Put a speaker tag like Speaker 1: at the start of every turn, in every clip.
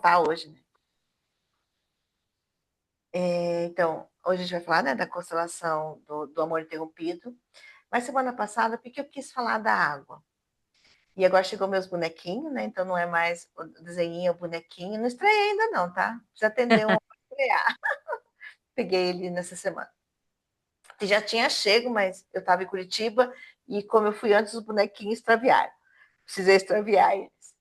Speaker 1: contar hoje, né? Então, hoje a gente vai falar, né, da constelação do amor interrompido. Mas semana passada, porque eu quis falar da água. E agora chegou meus bonequinhos, né? Então não é mais o desenhinho, o bonequinho. Não estreiei ainda não, tá? Já atendeu um para estrear. Peguei ele nessa semana. Que já tinha chego, mas eu estava em Curitiba e como eu fui antes, os bonequinhos extraviaram. Precisei extraviar eles.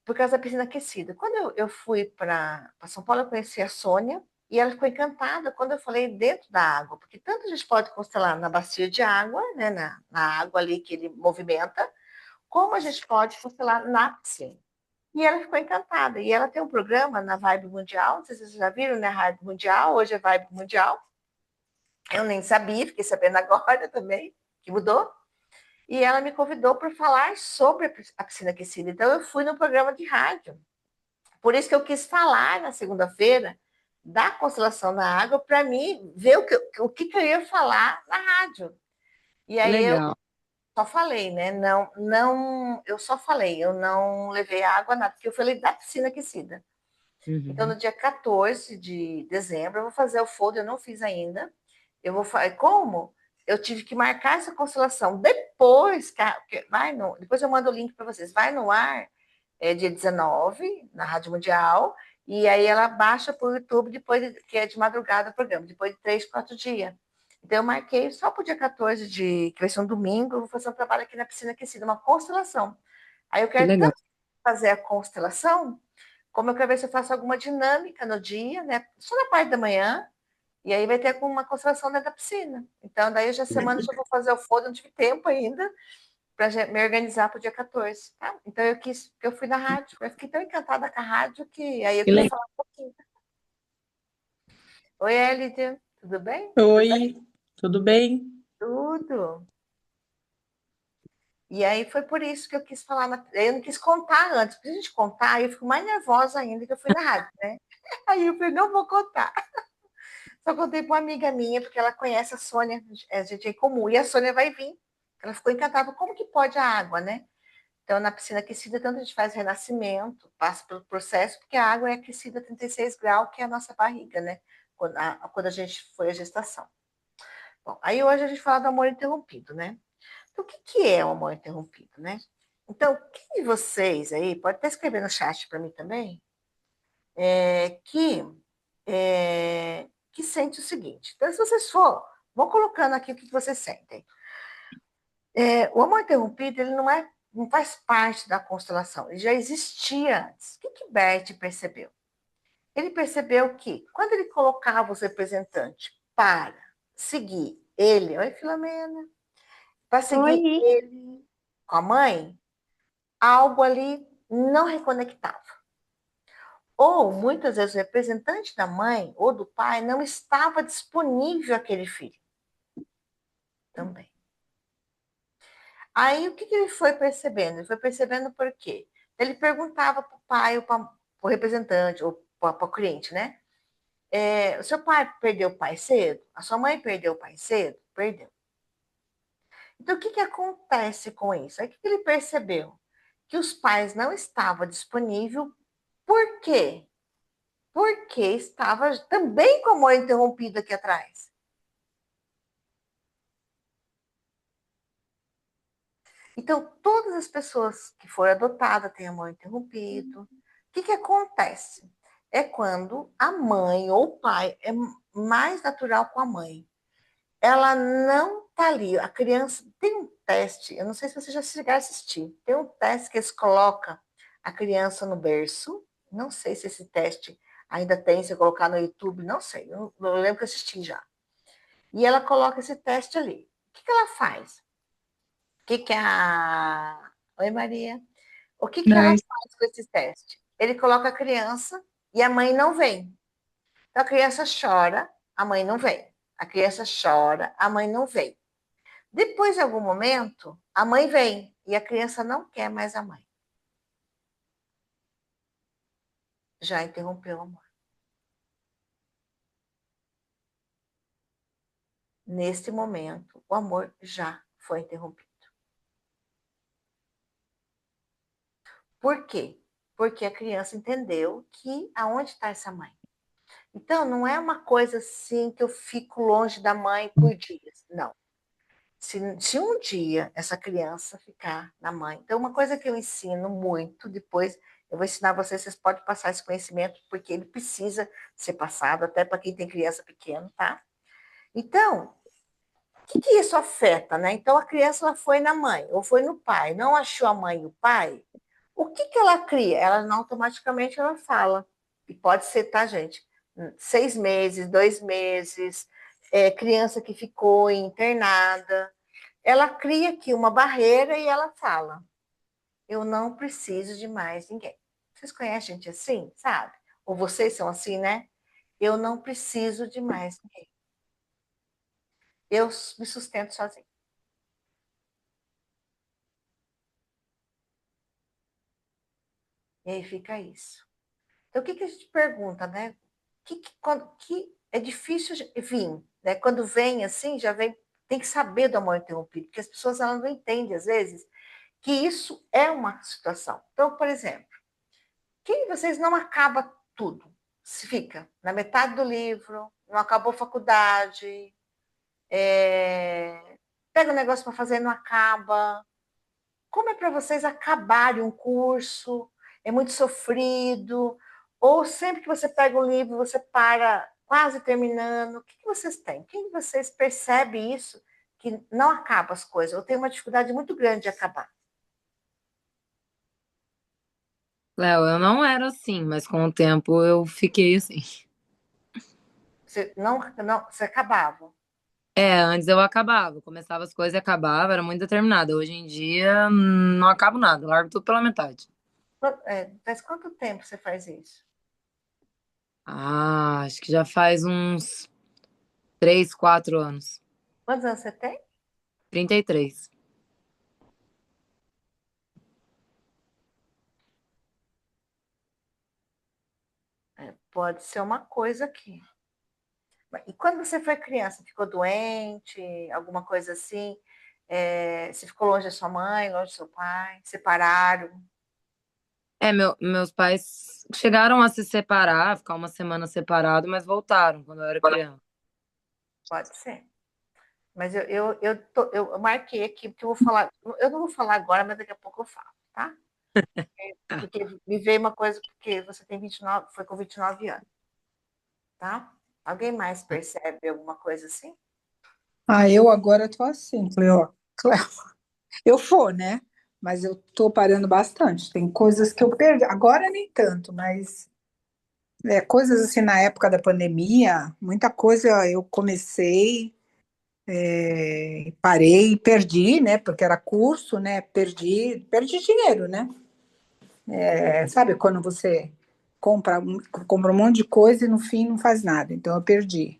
Speaker 1: Por causa da piscina aquecida. Quando eu fui para São Paulo, eu conheci a Sônia e ela ficou encantada quando eu falei dentro da água, porque tanto a gente pode constelar na bacia de água, né, na água ali que ele movimenta, como a gente pode constelar na piscina. E ela ficou encantada. E ela tem um programa na Vibe Mundial, não sei se vocês já viram, né? Vibe Mundial, hoje é Vibe Mundial. Eu nem sabia, fiquei sabendo agora também, que mudou. E ela me convidou para falar sobre a piscina aquecida. Então, eu fui no programa de rádio. Por isso que eu quis falar na segunda-feira da constelação na água para mim ver o que eu ia falar na rádio. E aí eu
Speaker 2: Legal.
Speaker 1: só falei, né? Não, eu só falei, eu não levei água, nada, porque eu falei da piscina aquecida. Então, no
Speaker 2: Uhum.
Speaker 1: dia 14 de dezembro, eu vou fazer o folder, eu não fiz ainda. Eu vou fazer. Como? Eu tive que marcar essa constelação depois, depois eu mando o link para vocês. Vai no ar dia 19, na Rádio Mundial, e aí ela baixa para o YouTube depois, que é de madrugada o programa, depois de 3, 4 dias. Então eu marquei só para o dia 14 que vai ser um domingo, eu vou fazer um trabalho aqui na piscina aquecida, uma constelação. Aí eu
Speaker 2: Que
Speaker 1: quero
Speaker 2: legal.
Speaker 1: tanto fazer a constelação, como eu quero ver se eu faço alguma dinâmica no dia, né? Só na parte da manhã, e aí vai ter uma constelação dentro da piscina. Então, daí já semana eu já vou fazer o fogo, não tive tempo ainda para me organizar para o dia 14. Tá? Então eu fui na rádio, eu fiquei tão encantada com a rádio que aí eu
Speaker 2: Que
Speaker 1: queria
Speaker 2: legal.
Speaker 1: falar um pouquinho. Oi, Elide, tudo bem?
Speaker 2: Oi, tudo bem?
Speaker 1: Tudo. E aí foi por isso que eu quis falar, eu não quis contar antes, porque a gente contar, eu fico mais nervosa ainda que eu fui na rádio, né? Aí eu falei, não vou contar. Só contei para uma amiga minha, porque ela conhece a Sônia, a gente é em comum, e a Sônia vai vir. Ela ficou encantada, como que pode a água, né? Então, na piscina aquecida, tanto a gente faz renascimento, passa pelo processo, porque a água é aquecida a 36 graus, que é a nossa barriga, né? Quando a gente foi à gestação. Bom, aí hoje a gente fala do amor interrompido, né? Então, o que é o amor interrompido, né? Então, quem de vocês aí, pode até escrever no chat para mim também, é, que, que sente o seguinte. Então, se vocês for, vão colocando aqui o que vocês sentem. O amor interrompido, ele não faz parte da constelação, ele já existia antes. O que Bert percebeu? Ele percebeu que, quando ele colocava os representantes para seguir ele, oi, Filomena, para seguir
Speaker 2: Oi.
Speaker 1: ele com a mãe, algo ali não reconectava. Ou, muitas vezes, o representante da mãe ou do pai não estava disponível àquele filho também. Aí, o que ele foi percebendo? Ele foi percebendo por quê? Ele perguntava para o pai, ou para o representante, ou para o cliente, né? O seu pai perdeu o pai cedo? A sua mãe perdeu o pai cedo? Perdeu. Então, o que acontece com isso? Aí, o que ele percebeu? Que os pais não estavam disponíveis. Por quê? Porque estava também com a mãe interrompida aqui atrás. Então, todas as pessoas que foram adotadas têm amor interrompido. O que acontece? É quando a mãe ou o pai é mais natural com a mãe. Ela não está ali. A criança tem um teste, eu não sei se você já chegaram a assistir. Tem um teste que eles colocam a criança no berço. Não sei se esse teste ainda tem, se eu colocar no YouTube, não sei. Eu lembro que eu assisti já. E ela coloca esse teste ali. O que ela faz? Que a. Oi, Maria. O que ela
Speaker 2: Nice.
Speaker 1: faz com esse teste? Ele coloca a criança e a mãe não vem. Então a criança chora, a mãe não vem. A criança chora, a mãe não vem. Depois, de algum momento, a mãe vem e a criança não quer mais a mãe. Já interrompeu o amor. Neste momento, o amor já foi interrompido. Por quê? Porque a criança entendeu que aonde está essa mãe. Então, não é uma coisa assim que eu fico longe da mãe por dias. Não. Se um dia essa criança ficar na mãe. Então, uma coisa que eu ensino muito, depois eu vou ensinar vocês, vocês podem passar esse conhecimento, porque ele precisa ser passado, até para quem tem criança pequena, tá? Então, o que isso afeta, né? Então, a criança ela foi na mãe ou foi no pai, não achou a mãe e o pai, o que ela cria? Ela não automaticamente ela fala. E pode ser, tá, gente? 6 meses, 2 meses, criança que ficou internada. Ela cria aqui uma barreira e ela fala: eu não preciso de mais ninguém. Vocês conhecem gente assim, sabe? Ou vocês são assim, né? Eu não preciso de mais ninguém. Eu me sustento sozinho. E aí fica isso. Então, o que a gente pergunta, né? Que é difícil vir, né? Quando vem assim, já vem, tem que saber do amor interrompido, porque as pessoas elas não entendem, às vezes, que isso é uma situação. Então, por exemplo, quem de vocês não acaba tudo? Se fica na metade do livro, não acabou a faculdade, pega um negócio para fazer e não acaba. Como é para vocês acabarem um curso? É muito sofrido? Ou sempre que você pega um livro, você para quase terminando? O que vocês têm? Quem de vocês percebe isso, que não acaba as coisas? Eu tenho uma dificuldade muito grande de acabar.
Speaker 3: Léo, eu não era assim, mas com o tempo eu fiquei assim.
Speaker 1: Você não, você acabava.
Speaker 3: Antes eu acabava, começava as coisas e acabava, era muito determinada. Hoje em dia não acabo nada, largo tudo pela metade.
Speaker 1: Faz quanto tempo você faz isso?
Speaker 3: Acho que já faz uns 3, 4 anos.
Speaker 1: Quantos anos você tem?
Speaker 3: 33.
Speaker 1: Pode ser uma coisa aqui. E quando você foi criança, ficou doente, alguma coisa assim? Você ficou longe da sua mãe, longe do seu pai, separaram?
Speaker 3: Meus pais chegaram a se separar, ficar uma semana separado, mas voltaram quando eu era criança.
Speaker 1: Pode ser. Mas eu marquei aqui, porque eu vou falar. Eu não vou falar agora, mas daqui a pouco eu falo, tá? Porque me veio uma coisa, porque você tem 29, foi com 29 anos, tá? Alguém mais percebe alguma coisa assim?
Speaker 4: Eu agora tô assim, Cleo. Cleo, eu vou, né? Mas eu tô parando bastante. Tem coisas que eu perdi. Agora nem tanto, mas coisas assim na época da pandemia, muita coisa eu comecei, parei, perdi, né? Porque era curso, né? Perdi dinheiro, né? Sabe quando você compra um monte de coisa e no fim não faz nada. Então eu perdi.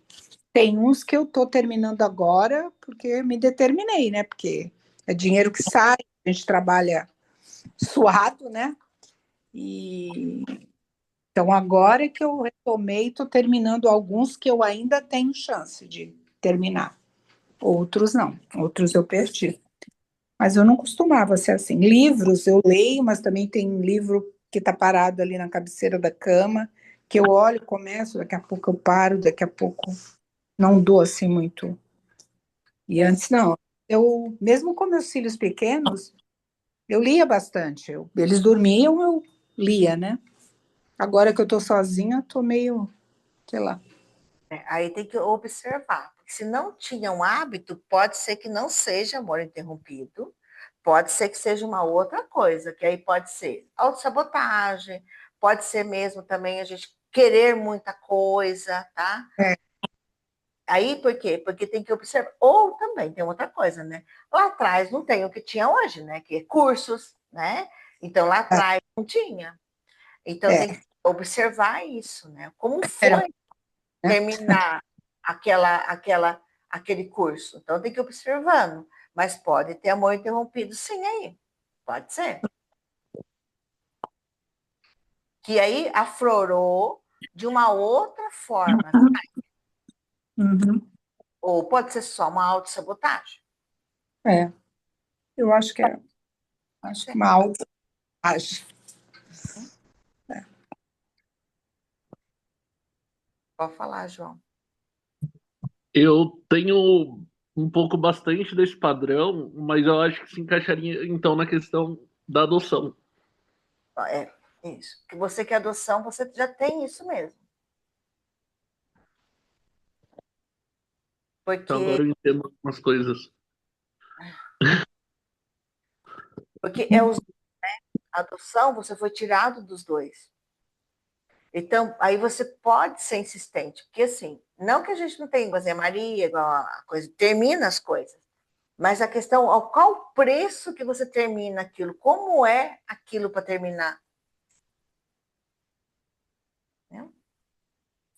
Speaker 4: Tem uns que eu tô terminando agora porque me determinei, né? Porque é dinheiro que sai, a gente trabalha suado, né? E então agora é que eu retomei, tô terminando alguns que eu ainda tenho chance de terminar. Outros não, outros eu perdi. Mas eu não costumava ser assim. Livros eu leio, mas também tem livro que está parado ali na cabeceira da cama, que eu olho, começo, daqui a pouco eu paro, daqui a pouco não dou assim muito. E antes não. Eu, mesmo com meus filhos pequenos, eu lia bastante. Eles dormiam, eu lia, né? Agora que eu tô sozinha, tô meio, sei lá.
Speaker 1: Aí tem que observar, porque se não tinha um hábito, pode ser que não seja amor interrompido, pode ser que seja uma outra coisa, que aí pode ser autossabotagem, pode ser mesmo também a gente querer muita coisa, tá?
Speaker 4: É,
Speaker 1: Aí por quê? Porque tem que observar. Ou também tem outra coisa, né? Lá atrás não tem o que tinha hoje, né? Que é cursos, né? Então lá atrás não tinha. Então tem
Speaker 4: é,
Speaker 1: que observar isso, né? Como
Speaker 4: era,
Speaker 1: foi
Speaker 4: né?
Speaker 1: terminar aquele curso. Então tem que ir observando. Mas pode ter amor interrompido sim aí. Pode ser. Que aí aflorou de uma outra forma.
Speaker 4: Uhum.
Speaker 1: Ou pode ser só uma autossabotagem.
Speaker 4: É, eu acho que
Speaker 1: Pode
Speaker 4: acho que
Speaker 1: ser.
Speaker 4: uma autossabotagem.
Speaker 1: Pode falar, João.
Speaker 5: Eu tenho um pouco bastante desse padrão, mas eu acho que se encaixaria então na questão da adoção.
Speaker 1: É, isso. Que você que é adoção, você já tem isso mesmo.
Speaker 5: Então agora
Speaker 1: Porque,
Speaker 5: eu entendo algumas coisas.
Speaker 1: porque é os, a adoção, você foi tirado dos dois. Então, aí você pode ser insistente, porque assim, não que a gente não tenha igual a Zé Maria, igual a coisa, termina as coisas, mas a questão, ao qual preço que você termina aquilo, como é aquilo para terminar? Né?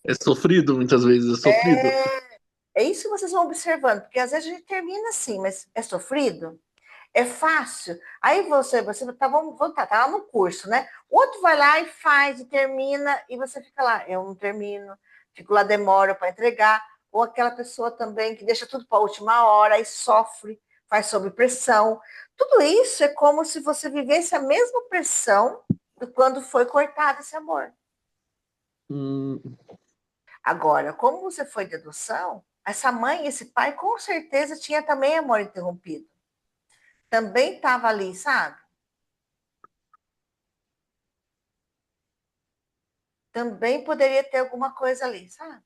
Speaker 5: É sofrido, muitas vezes, é sofrido.
Speaker 1: É isso que vocês vão observando, porque às vezes a gente termina assim, mas é sofrido? É fácil. Aí você tá, tá lá no curso, né? O outro vai lá e faz, e termina, e você fica lá, eu não termino, fico lá, demora para entregar. Ou aquela pessoa também que deixa tudo para a última hora e sofre, faz sob pressão. Tudo isso é como se você vivesse a mesma pressão de quando foi cortado esse amor.
Speaker 5: Hum,
Speaker 1: Agora, como você foi de adoção, essa mãe, esse pai, com certeza tinha também amor interrompido. Também estava ali, sabe? Também poderia ter alguma coisa ali, sabe?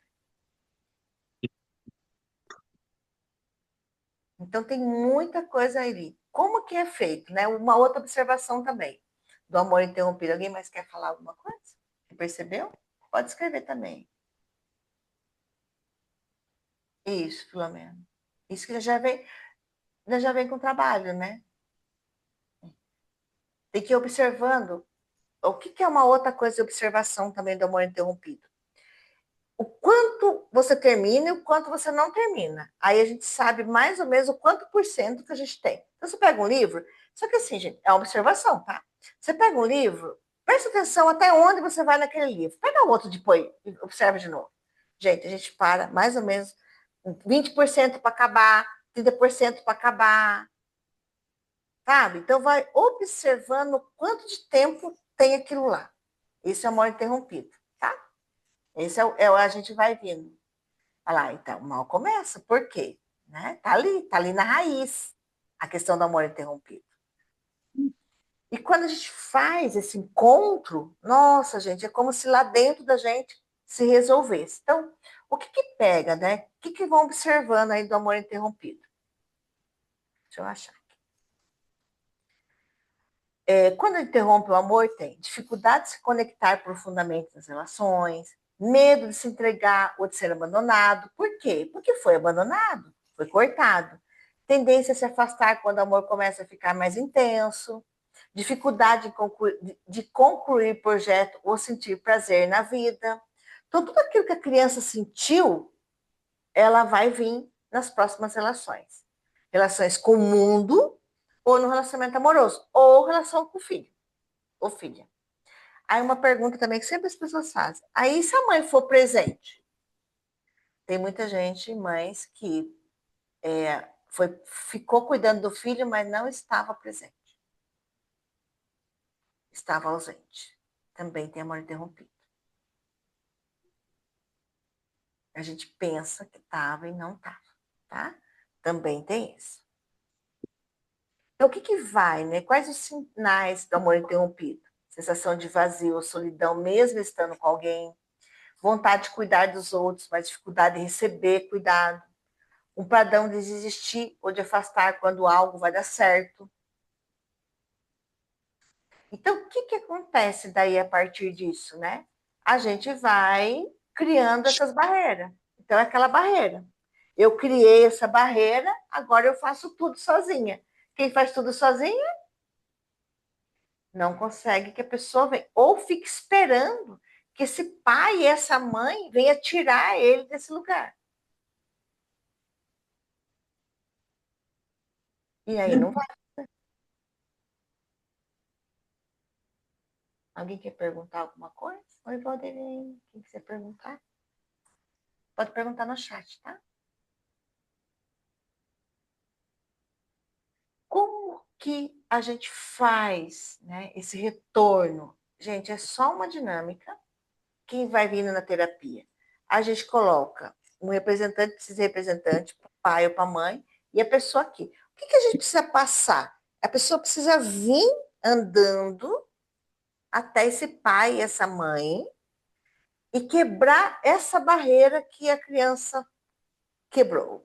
Speaker 1: Então tem muita coisa ali. Como que é feito, né? Uma outra observação também do amor interrompido. Alguém mais quer falar alguma coisa? Percebeu? Pode escrever também. Isso, Filomena. Isso que já vem com trabalho, né? Tem que ir observando. O que é uma outra coisa de observação também do amor interrompido? O quanto você termina e o quanto você não termina. Aí a gente sabe mais ou menos o quanto por cento que a gente tem. Então você pega um livro, só que assim, gente, é uma observação, tá? Você pega um livro, presta atenção até onde você vai naquele livro. Pega o outro depois e observa de novo. Gente, a gente para mais ou menos 20% para acabar, 30% para acabar, sabe? Então vai observando quanto de tempo tem aquilo lá. Esse é o amor interrompido, tá? Esse a gente vai vindo. Olha lá, então, mal começa. Por quê? Né? Tá ali na raiz a questão do amor interrompido. E quando a gente faz esse encontro, nossa, gente, é como se lá dentro da gente se resolvesse. Então, o que pega, né? O que vão observando aí do amor interrompido? Deixa eu achar. Quando interrompe o amor, tem dificuldade de se conectar profundamente nas relações, medo de se entregar ou de ser abandonado. Por quê? Porque foi abandonado, foi cortado. Tendência a se afastar quando o amor começa a ficar mais intenso, dificuldade de concluir projeto ou sentir prazer na vida. Então, tudo aquilo que a criança sentiu, ela vai vir nas próximas relações. Relações com o mundo ou no relacionamento amoroso, ou relação com o filho ou filha. Aí uma pergunta também que sempre as pessoas fazem. Aí se a mãe for presente? Tem muita gente, mães, que ficou cuidando do filho, mas não estava presente. Estava ausente. Também tem amor interrompido. A gente pensa que estava e não estava, tá? Também tem isso. Então, o que vai, né? Quais os sinais do amor interrompido? Sensação de vazio, solidão, mesmo estando com alguém. Vontade de cuidar dos outros, mas dificuldade de receber cuidado. Um padrão de desistir ou de afastar quando algo vai dar certo. Então, o que acontece daí a partir disso, né? A gente vai criando essas barreiras. Então, é aquela barreira. Eu criei essa barreira, agora eu faço tudo sozinha. Quem faz tudo sozinha não consegue que a pessoa venha. Ou fica esperando que esse pai e essa mãe venha tirar ele desse lugar. E aí não vai. Alguém quer perguntar alguma coisa? Oi, Valdemir. Quem quiser perguntar? Pode perguntar no chat, tá? Como que a gente faz, né, esse retorno? Gente, é só uma dinâmica que vai vindo na terapia. a gente coloca um representante, precisa de representante para o pai ou para a mãe, e a pessoa aqui. O que a gente precisa passar? A pessoa precisa vir andando até esse pai e essa mãe e quebrar essa barreira que a criança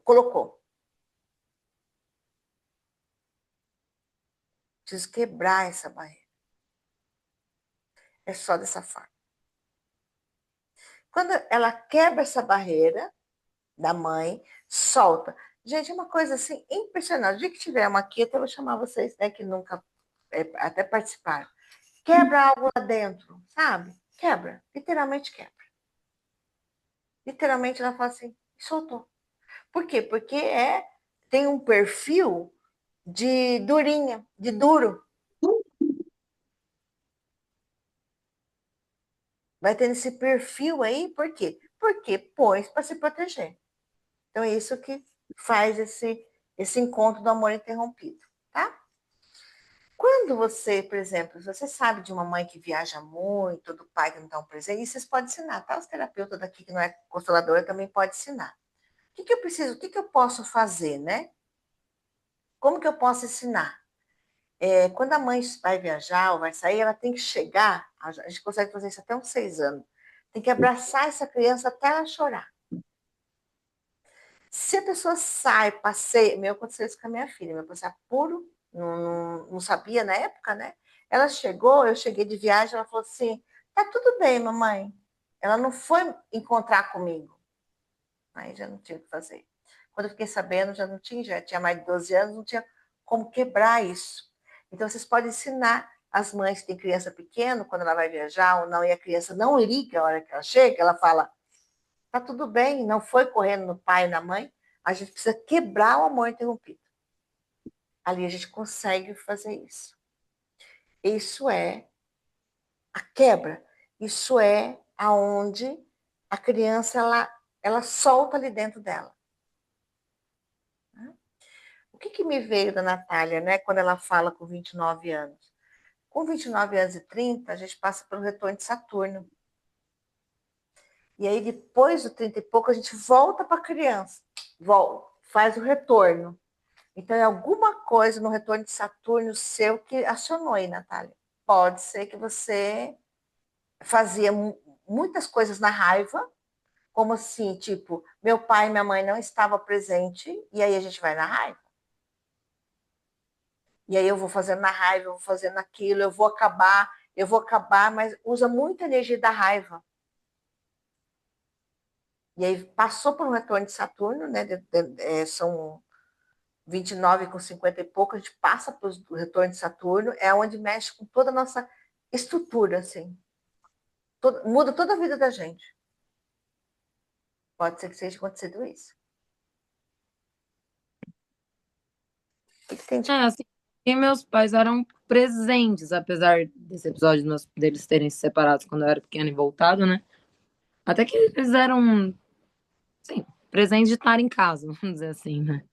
Speaker 1: colocou. Preciso quebrar essa barreira. É só dessa forma. Quando ela quebra essa barreira da mãe, solta. Gente, é uma coisa assim impressionante. O dia que tiver uma aqui, eu vou chamar vocês, né, que nunca até participaram. Quebra algo lá dentro, sabe? Quebra, literalmente quebra. Literalmente ela fala assim, soltou. Por quê? Porque tem um perfil de durinha, de duro. Vai tendo esse perfil aí, por quê? Porque pôs para se proteger. Então é isso que faz esse encontro do amor interrompido, tá? Quando você, por exemplo, você sabe de uma mãe que viaja muito, do pai que não está presente, vocês podem ensinar, tá? Os terapeutas daqui que não é consteladora também podem ensinar. O que eu preciso, o que eu posso fazer, né? Como que eu posso ensinar? Quando a mãe vai viajar ou vai sair, ela tem que chegar, a gente consegue fazer isso até uns 6 anos, tem que abraçar essa criança até ela chorar. Se a pessoa sai, passeia, meu aconteceu isso com a minha filha, meu passeio puro, não sabia na época, né? Ela chegou, eu cheguei de viagem, ela falou assim, tá tudo bem, mamãe. Ela não foi encontrar comigo. Aí já não tinha o que fazer. Quando eu fiquei sabendo, já tinha mais de 12 anos, não tinha como quebrar isso. Então, vocês podem ensinar as mães que têm criança pequena, quando ela vai viajar ou não, e a criança não liga a hora que ela chega, ela fala, tá tudo bem, não foi correndo no pai e na mãe, a gente precisa quebrar o amor interrompido. Ali a gente consegue fazer isso. Isso é a quebra. Isso é aonde a criança ela solta ali dentro dela. O que me veio da Natália, né, quando ela fala com 29 anos? Com 29 anos e 30, a gente passa pelo retorno de Saturno. E aí, depois do 30 e pouco, a gente volta para a criança. Volta, faz o retorno. Então, é alguma coisa no retorno de Saturno seu que acionou aí, Natália. Pode ser que você fazia muitas coisas na raiva, como assim, tipo, meu pai e minha mãe não estavam presentes, e aí a gente vai na raiva. E aí eu vou fazendo na raiva, eu vou fazendo aquilo, eu vou acabar, mas usa muita energia da raiva. E aí passou por um retorno de Saturno, né? São 29 com 50 e pouco, a gente passa para o retorno de Saturno, é onde mexe com toda a nossa estrutura, assim. Muda toda a vida da gente. Pode ser que seja acontecido isso. O que tem de...
Speaker 3: Assim, e meus pais eram presentes, apesar desse episódio deles terem se separado quando eu era pequena e voltado, né? Até que eles eram, sim, presentes de estar em casa, vamos dizer assim, né?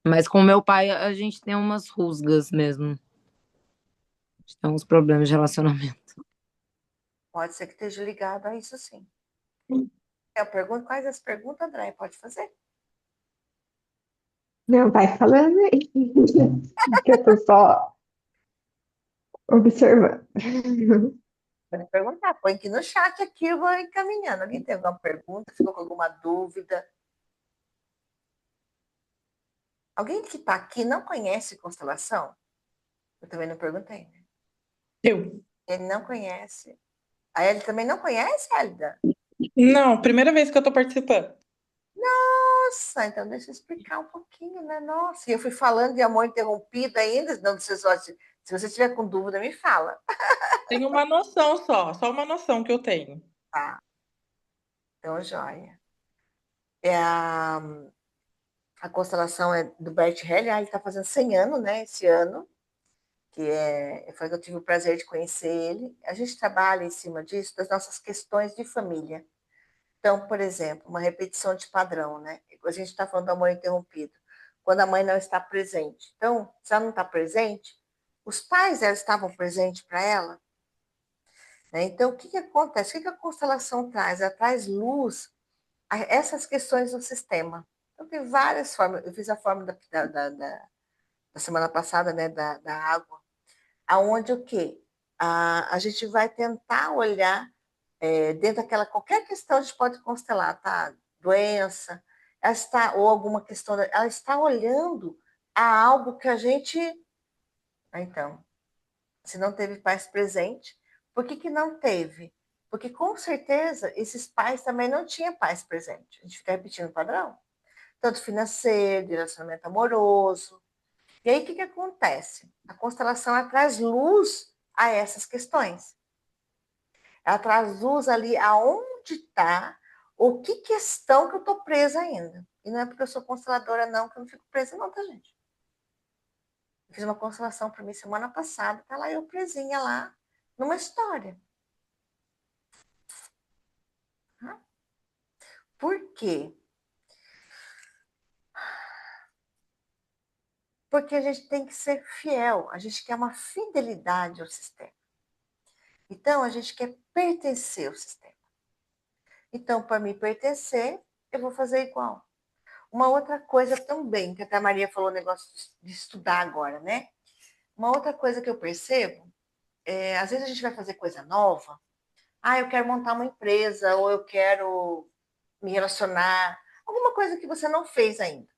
Speaker 3: Mas com meu pai a gente tem umas rusgas mesmo. A gente tem uns problemas de relacionamento.
Speaker 1: Pode ser que esteja ligado a isso, sim. Eu pergunto quais as perguntas, André? Pode fazer?
Speaker 6: Não, vai falando aí, que eu tô só observando.
Speaker 1: Pode perguntar. Põe aqui no chat aqui, eu vou encaminhando. Alguém tem alguma pergunta? Ficou com alguma dúvida? Alguém que está aqui não conhece constelação? Eu também não perguntei. Né?
Speaker 2: Eu.
Speaker 1: Ele não conhece. A Ellie também não conhece, Elida?
Speaker 2: Não, primeira vez que eu tô participando.
Speaker 1: Nossa, então deixa eu explicar um pouquinho, né? Nossa, e eu fui falando de amor interrompido ainda. Não, se você tiver com dúvida, me fala.
Speaker 2: Tenho uma noção só uma noção que eu tenho.
Speaker 1: Tá, então joia. A constelação é do Bert Hellier, ele está fazendo 100 anos, né, esse ano, foi que eu tive o prazer de conhecer ele. A gente trabalha em cima disso, das nossas questões de família. Então, por exemplo, uma repetição de padrão, né? A gente está falando do amor interrompido. Quando a mãe não está presente. Então, se ela não está presente, os pais estavam presentes para ela, né? Então, o que que acontece? O que que a constelação traz? Ela traz luz a essas questões do sistema. Então, tem várias formas. Eu fiz a forma da semana passada, né, da água, aonde o quê? A gente vai tentar olhar dentro daquela qualquer questão a gente pode constelar, tá? Doença, ela está, ou alguma questão, ela está olhando a algo que a gente. Então, se não teve pais presente, por que, que não teve? Porque com certeza esses pais também não tinham pais presente. A gente fica repetindo o padrão. Tanto financeiro, relacionamento amoroso. E aí o que, que acontece? A constelação ela traz luz a essas questões. Ela traz luz ali aonde está, o que questão que eu estou presa ainda. E não é porque eu sou consteladora, não, que eu não fico presa, não, tá, gente? Eu fiz uma constelação para mim semana passada, tá lá eu presinha lá, numa história. Por quê? Porque a gente tem que ser fiel, a gente quer uma fidelidade ao sistema. Então, a gente quer pertencer ao sistema. Então, para me pertencer, eu vou fazer igual. Uma outra coisa também, que até a Maria falou o negócio de estudar agora, né? Uma outra coisa que eu percebo, às vezes a gente vai fazer coisa nova. Ah, eu quero montar uma empresa, ou eu quero me relacionar. Alguma coisa que você não fez ainda.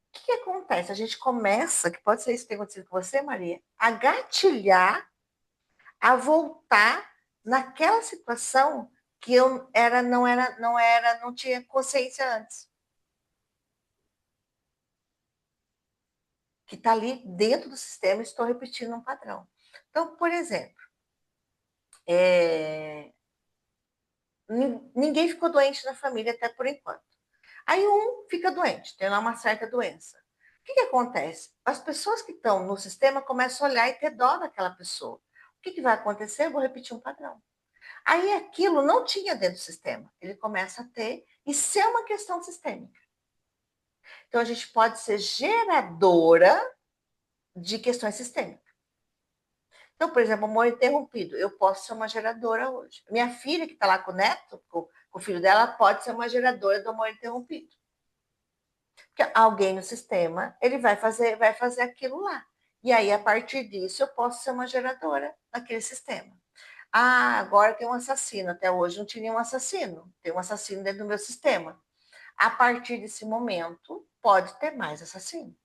Speaker 1: O que acontece? A gente começa, que pode ser isso que tem acontecido com você, Maria, a gatilhar, a voltar naquela situação que eu não tinha consciência antes. Que está ali dentro do sistema, estou repetindo um padrão. Então, por exemplo, ninguém ficou doente na família até por enquanto. Aí um fica doente, tem lá uma certa doença. O que acontece? As pessoas que estão no sistema começam a olhar e ter dó daquela pessoa. O que vai acontecer? Eu vou repetir um padrão. Aí aquilo não tinha dentro do sistema. Ele começa a ter e ser uma questão sistêmica. Então a gente pode ser geradora de questões sistêmicas. Então, por exemplo, amor interrompido. Eu posso ser uma geradora hoje. Minha filha, que está lá com o neto, com o filho dela, pode ser uma geradora do amor interrompido. Porque alguém no sistema, ele vai fazer aquilo lá. E aí, a partir disso, eu posso ser uma geradora naquele sistema. Ah, agora tem um assassino. Até hoje não tinha nenhum assassino. Tem um assassino dentro do meu sistema. A partir desse momento, pode ter mais assassino.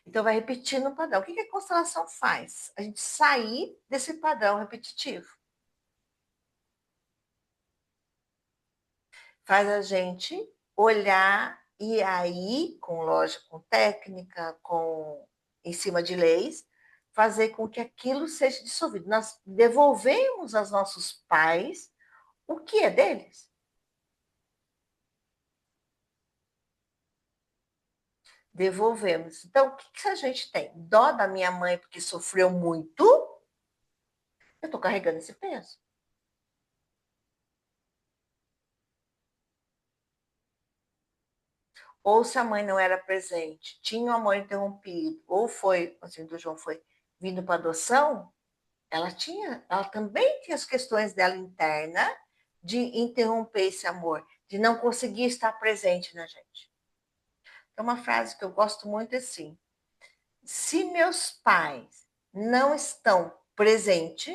Speaker 1: Então, vai repetindo o padrão. O que a constelação faz? A gente sair desse padrão repetitivo. Faz a gente olhar e aí, com lógica, com técnica, em cima de leis, fazer com que aquilo seja dissolvido. Nós devolvemos aos nossos pais o que é deles. Devolvemos. Então, o que a gente tem? Dó da minha mãe porque sofreu muito? Eu estou carregando esse peso. Ou se a mãe não era presente, tinha o amor interrompido, ou foi, assim, do João foi vindo para adoção, ela também tinha as questões dela interna de interromper esse amor, de não conseguir estar presente na gente. Então, uma frase que eu gosto muito é assim: se meus pais não estão presentes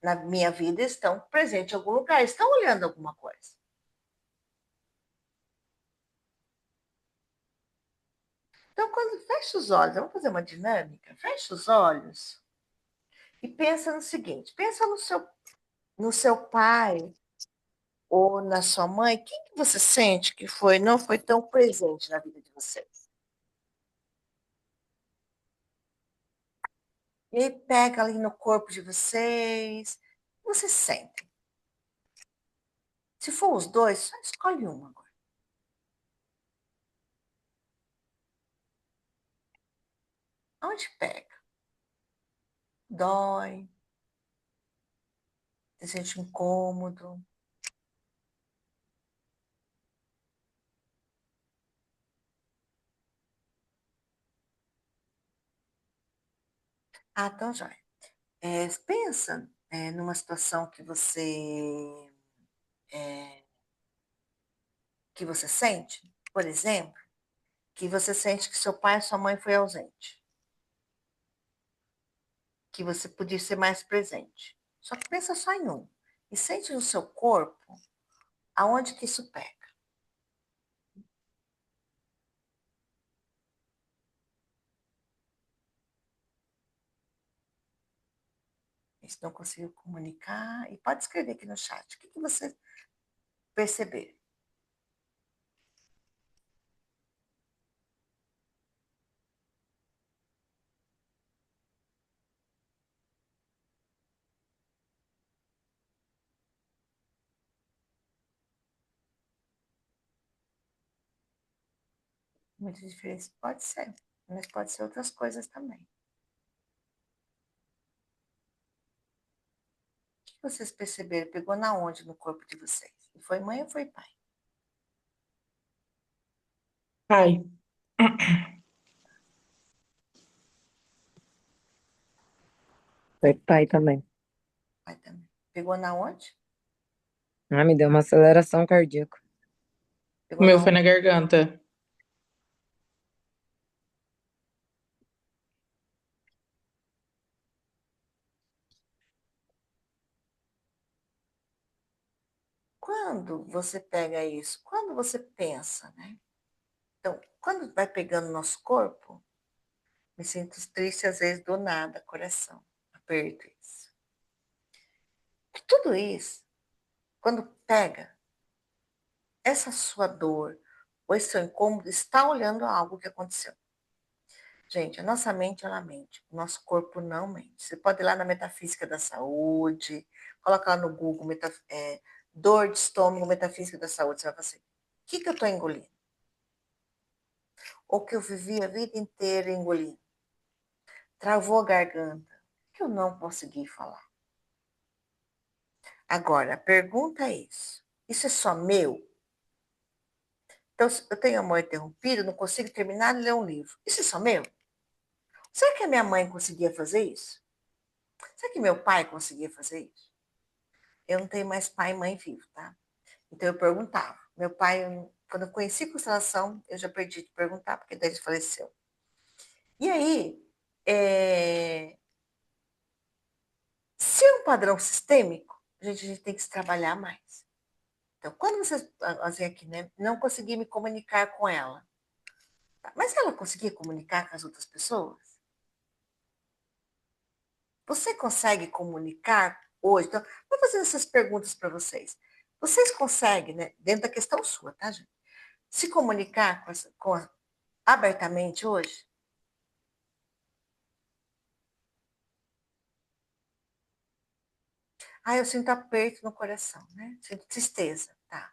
Speaker 1: na minha vida, estão presentes em algum lugar, estão olhando alguma coisa. Então, quando fecha os olhos, vamos fazer uma dinâmica, fecha os olhos e pensa no seguinte, pensa no seu pai ou na sua mãe, quem que você sente que não foi tão presente na vida de vocês? E aí pega ali no corpo de vocês, o que vocês sentem? Se for os dois, só escolhe um agora. Onde pega? Dói? Se sente incômodo? Ah, então já. Pensa numa situação que você sente, por exemplo, que você sente que seu pai ou sua mãe foi ausente, que você podia ser mais presente. Só que pensa só em um. E sente no seu corpo aonde que isso pega. Se não conseguiu comunicar, e pode escrever aqui no chat. O que você percebeu? Muita diferença pode ser, mas pode ser outras coisas também. O que vocês perceberam? Pegou na onde no corpo de vocês? E foi mãe ou foi pai?
Speaker 2: Ai,
Speaker 3: Foi pai também.
Speaker 1: Pai também. Pegou na onde?
Speaker 3: Ah, me deu uma aceleração cardíaca.
Speaker 2: o
Speaker 1: Pegou
Speaker 2: meu
Speaker 1: na
Speaker 2: foi na
Speaker 1: onde?
Speaker 2: garganta.
Speaker 1: Quando você pega isso? Quando você pensa, né? Então, quando vai pegando no nosso corpo, me sinto triste às vezes do nada, coração. Aperto isso. E tudo isso, quando pega, essa sua dor ou esse seu incômodo está olhando algo que aconteceu. Gente, a nossa mente, ela mente. O nosso corpo não mente. Você pode ir lá na Metafísica da Saúde, coloca lá no Google, dor de estômago, Metafísica da Saúde. Você vai falar assim, o que eu estou engolindo? Ou que eu vivi a vida inteira engolindo? Travou a garganta, que eu não consegui falar. Agora, a pergunta é isso. Isso é só meu? Então, se eu tenho amor interrompido, não consigo terminar de ler um livro. Isso é só meu? Será que a minha mãe conseguia fazer isso? Será que meu pai conseguia fazer isso? Eu não tenho mais pai e mãe vivo, tá? Então eu perguntava. Meu pai, quando eu conheci constelação, eu já perdi de perguntar, porque daí ele faleceu. E aí, se é um padrão sistêmico, a gente tem que se trabalhar mais. Então, quando você, assim aqui, né, não consegui me comunicar com ela, tá? Mas ela conseguia comunicar com as outras pessoas? Você consegue comunicar hoje? Então, vou fazer essas perguntas para vocês. Vocês conseguem, né, dentro da questão sua, tá, gente? Se comunicar abertamente hoje? Ah, eu sinto aperto no coração, né? Sinto tristeza, tá?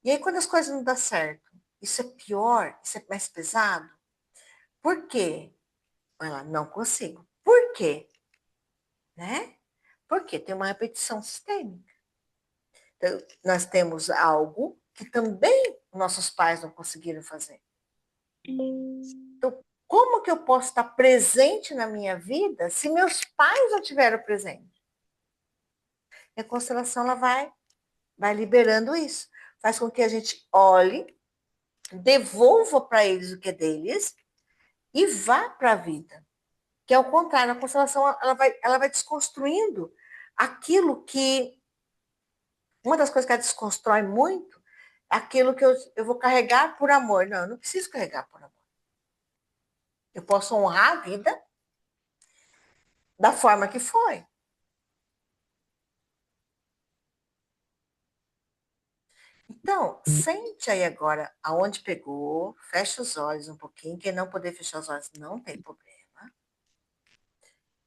Speaker 1: E aí, quando as coisas não dão certo, isso é pior? Isso é mais pesado? Por quê? Ela, não consigo. Por quê? Né? Porque tem uma repetição sistêmica. Então, nós temos algo que também nossos pais não conseguiram fazer. Então, como que eu posso estar presente na minha vida se meus pais não tiveram presente? E a constelação ela vai liberando isso. Faz com que a gente olhe, devolva para eles o que é deles e vá para a vida. Que é o contrário, a constelação ela vai desconstruindo aquilo que. Uma das coisas que ela desconstrói muito é aquilo que eu vou carregar por amor. Não, eu não preciso carregar por amor. Eu posso honrar a vida da forma que foi. Então, sente aí agora aonde pegou, fecha os olhos um pouquinho. Quem não puder fechar os olhos, não tem problema.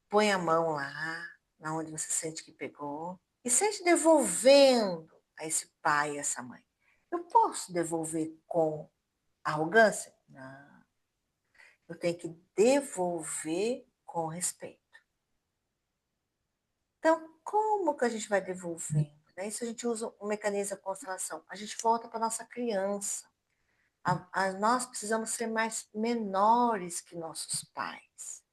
Speaker 1: Põe a mão lá, na onde você sente que pegou, e sente devolvendo a esse pai e essa mãe. Eu posso devolver com arrogância? Não. Eu tenho que devolver com respeito. Então, como que a gente vai devolvendo? Né? Isso a gente usa um mecanismo de constelação. A gente volta para nossa criança. Nós precisamos ser mais menores que nossos pais.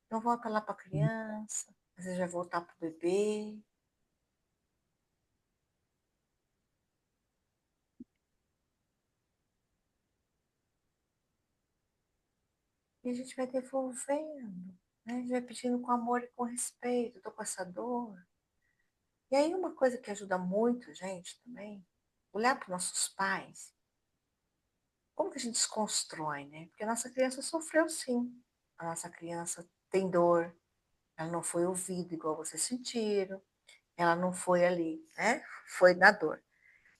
Speaker 1: Então volta lá para a criança, às vezes vai voltar para o bebê. E a gente vai devolvendo, né? A gente vai pedindo com amor e com respeito, estou com essa dor. E aí uma coisa que ajuda muito, gente, também, olhar para os nossos pais, como que a gente desconstrói, né? Porque a nossa criança sofreu sim. A nossa criança tem dor, ela não foi ouvida igual vocês sentiram, ela não foi ali, né? Foi na dor.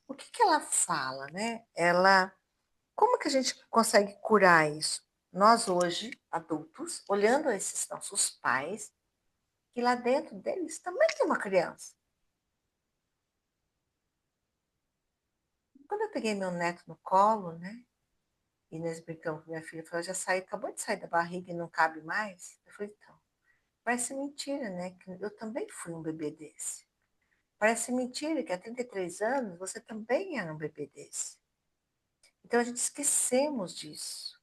Speaker 1: O que que ela fala, né? Como que a gente consegue curar isso? Nós hoje, adultos, olhando esses nossos pais, que lá dentro deles também tem uma criança. Quando eu peguei meu neto no colo, né? E nós brincamos com minha filha, falou, já saiu, acabou de sair da barriga e não cabe mais. Eu falei, então, parece mentira, né? Que eu também fui um bebê desse. Parece mentira que há 33 anos você também era um bebê desse. Então a gente esquecemos disso,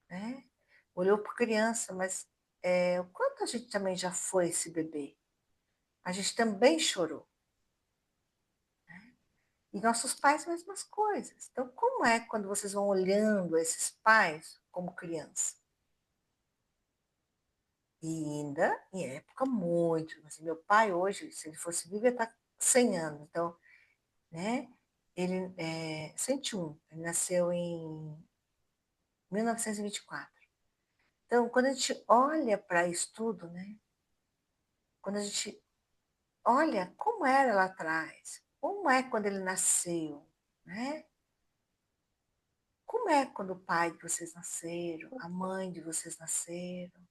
Speaker 1: né? Olhou para criança, mas o quanto a gente também já foi esse bebê? A gente também chorou. E nossos pais, mesmas coisas. Então, como é quando vocês vão olhando esses pais como criança? E ainda em época muito. Assim, meu pai hoje, se ele fosse vivo, ia estar 100 anos. Então, né? Ele é 101. Ele nasceu em 1924. Então, quando a gente olha para isso tudo, né? Quando a gente olha como era lá atrás, como é quando ele nasceu, né? Como é quando o pai de vocês nasceram, a mãe de vocês nasceram?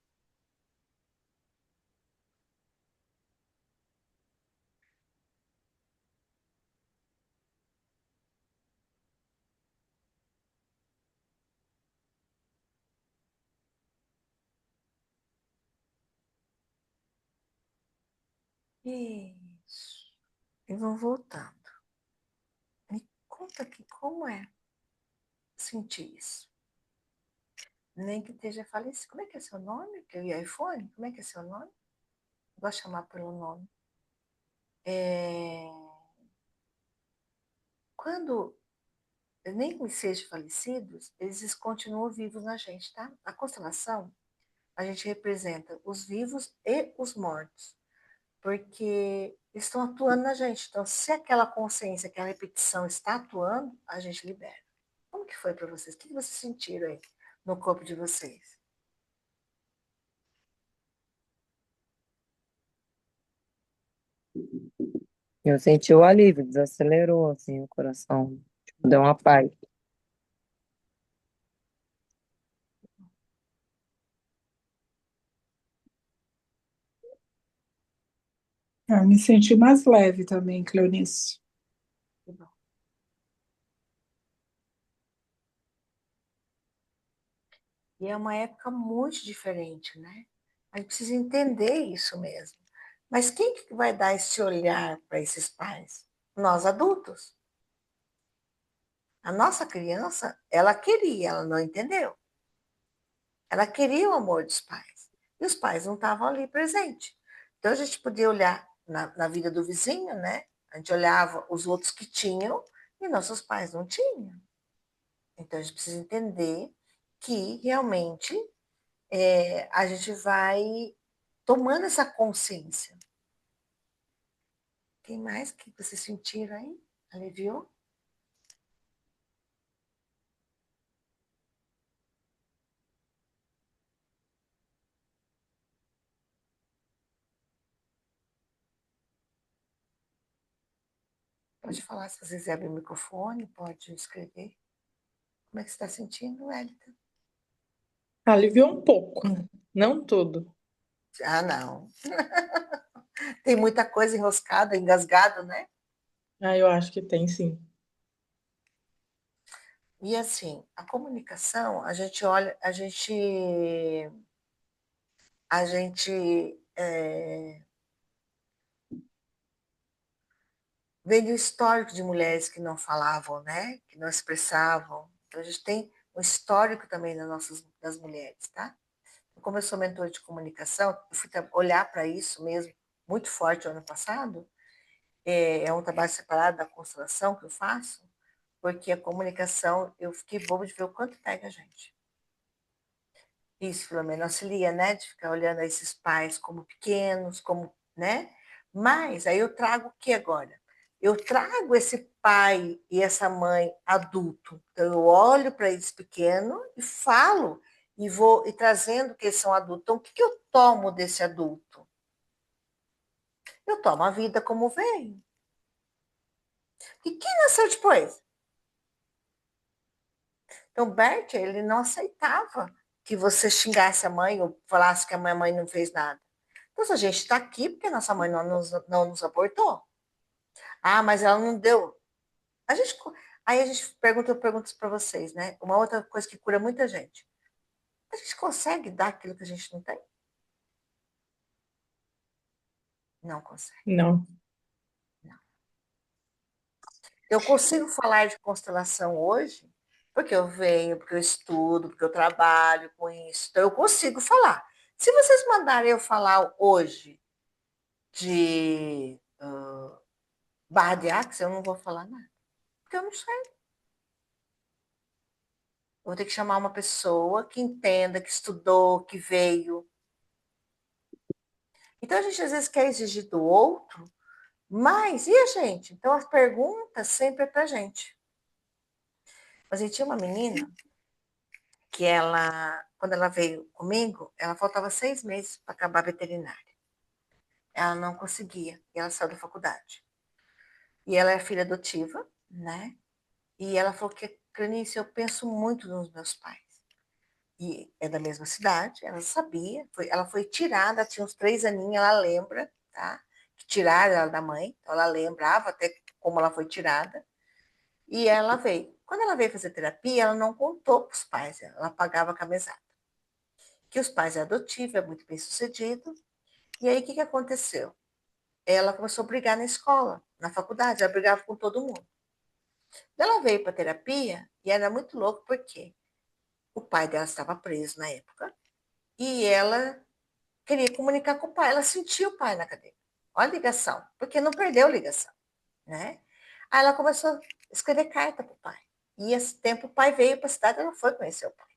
Speaker 1: Isso. E vão voltando. Me conta aqui como é sentir isso. Nem que esteja falecido. Como é que é seu nome? Que é iPhone? Como é que é seu nome? Eu gosto de chamar pelo nome. Quando nem que sejam falecidos, eles continuam vivos na gente, tá? A constelação, a gente representa os vivos e os mortos, porque estão atuando na gente. Então, se aquela consciência, aquela repetição está atuando, a gente libera. Como que foi para vocês? O que vocês sentiram aí no corpo de vocês?
Speaker 3: Eu senti o alívio, desacelerou, assim, o coração. Tipo, deu uma paz.
Speaker 4: Eu me senti mais leve também, Cleonice.
Speaker 1: Que bom. E é uma época muito diferente, né? A gente precisa entender isso mesmo. Mas quem que vai dar esse olhar para esses pais? Nós adultos. A nossa criança, ela queria, ela não entendeu. Ela queria o amor dos pais. E os pais não estavam ali presentes. Então a gente podia olhar na vida do vizinho, né? A gente olhava os outros que tinham e nossos pais não tinham. Então a gente precisa entender que realmente a gente vai tomando essa consciência. Quem mais que vocês sentiram aí? Aliviou? Pode falar, se vocês abrem o microfone, pode escrever. Como é que você está sentindo, Wellington?
Speaker 2: Aliviou um pouco, não tudo.
Speaker 1: Ah, não. Tem muita coisa enroscada, engasgada, né?
Speaker 2: Ah, eu acho que tem sim.
Speaker 1: E assim, a comunicação, a gente olha, a gente vê o histórico de mulheres que não falavam, né? Que não expressavam. Então a gente tem um histórico também das mulheres, tá? como eu sou mentora de comunicação, eu fui olhar para isso mesmo, muito forte o ano passado. É um trabalho separado da constelação que eu faço, porque a comunicação, eu fiquei bobo de ver o quanto pega a gente. Isso, Filomena, auxilia, né? De ficar olhando esses pais como pequenos, como, né? Mas aí eu trago o que agora? Eu trago esse pai e essa mãe adulto. Então eu olho para eles pequenos e falo e vou e trazendo que eles são adultos. Então o que eu tomo desse adulto? Eu tomo a vida como vem. E quem nasceu depois? Então Bert, ele não aceitava que você xingasse a mãe ou falasse que a mãe não fez nada. Então, a gente está aqui porque nossa mãe não nos abortou. Ah, mas ela não deu. A gente, aí a gente pergunta, eu pergunto isso para vocês, né? Uma outra coisa que cura muita gente. A gente consegue dar aquilo que a gente não tem? Não consegue.
Speaker 2: Não.
Speaker 1: Não. Eu consigo falar de constelação hoje porque eu venho, porque eu estudo, porque eu trabalho com isso. Então, eu consigo falar. Se vocês mandarem eu falar hoje de Barra de Axis, eu não vou falar nada. Porque eu não sei. Eu vou ter que chamar uma pessoa que entenda, que estudou, que veio. Então, a gente às vezes quer exigir do outro, mas e a gente? Então, as perguntas sempre é pra gente. Mas a gente tinha uma menina que ela, quando ela veio comigo, ela faltava 6 meses para acabar a veterinária. Ela não conseguia, e ela saiu da faculdade. E ela é filha adotiva, né? E ela falou que, Clanice, eu penso muito nos meus pais. E é da mesma cidade, ela sabia, ela foi tirada, tinha uns 3 aninhos, ela lembra, tá? Que tiraram ela da mãe, então ela lembrava até como ela foi tirada, e ela veio. Quando ela veio fazer terapia, ela não contou para os pais, ela pagava com a mesada. Que os pais é adotivo, é muito bem sucedido, e aí o que aconteceu? Ela começou a brigar na escola, na faculdade, ela brigava com todo mundo. Ela veio para terapia e era muito louco, porque o pai dela estava preso na época, e ela queria comunicar com o pai. Ela sentiu o pai na cadeira. Olha a ligação, porque não perdeu a ligação, né? Aí ela começou a escrever carta para o pai. E esse tempo o pai veio para a cidade, ela foi conhecer o pai.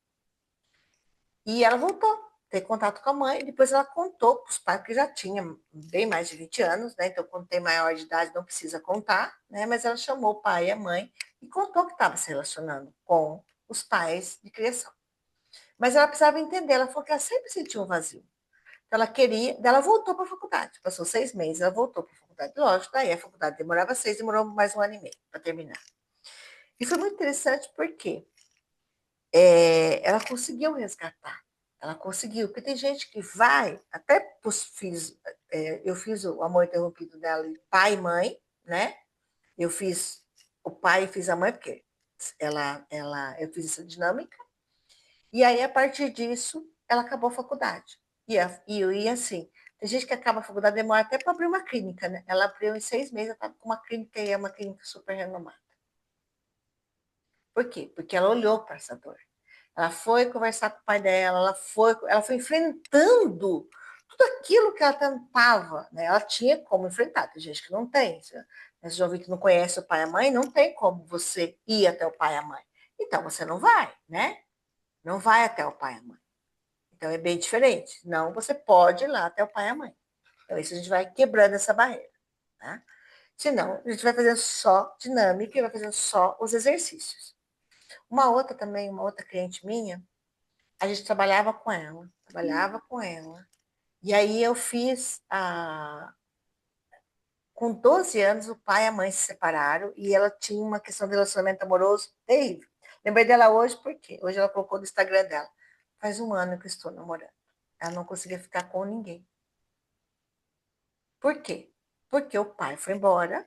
Speaker 1: E ela voltou, ter contato com a mãe. Depois ela contou para os pais, porque já tinha bem mais de 20 anos, né? Então, quando tem maior de idade, não precisa contar, né? Mas ela chamou o pai e a mãe e contou que estava se relacionando com os pais de criação. Mas ela precisava entender, ela falou que ela sempre sentiu um vazio. Então, ela queria, ela voltou para a faculdade, passou 6 meses, ela voltou para a faculdade, lógico, daí a faculdade demorava 6, demorou mais 1 ano e meio para terminar. E foi muito interessante porque ela conseguiu resgatar, ela conseguiu, porque tem gente que vai, até para os filhos, eu fiz o amor interrompido dela, pai e mãe, né? Eu fiz o pai e fiz a mãe, porque eu fiz essa dinâmica, e aí, a partir disso, ela acabou a faculdade. E assim, tem gente que acaba a faculdade, demora até para abrir uma clínica, né? Ela abriu em 6 meses, ela estava com uma clínica e é uma clínica super renomada. Por quê? Porque ela olhou para essa dor. Ela foi conversar com o pai dela, ela foi enfrentando tudo aquilo que ela tentava, né? Ela tinha como enfrentar, tem gente que não tem. Você já ouviu que não conhece o pai e a mãe, não tem como você ir até o pai e a mãe. Então, você não vai, né? Não vai até o pai e a mãe. Então é bem diferente. Não, você pode ir lá até o pai e a mãe. Então, isso a gente vai quebrando essa barreira. Né? Senão, a gente vai fazendo só dinâmica e vai fazendo só os exercícios. Uma outra também, uma outra cliente minha, a gente trabalhava com ela. E aí eu fiz com 12 anos, o pai e a mãe se separaram e ela tinha uma questão de relacionamento amoroso terrível. Lembrei dela hoje porque hoje ela colocou no Instagram dela. Faz 1 ano que eu estou namorando. Ela não conseguia ficar com ninguém. Por quê? Porque o pai foi embora,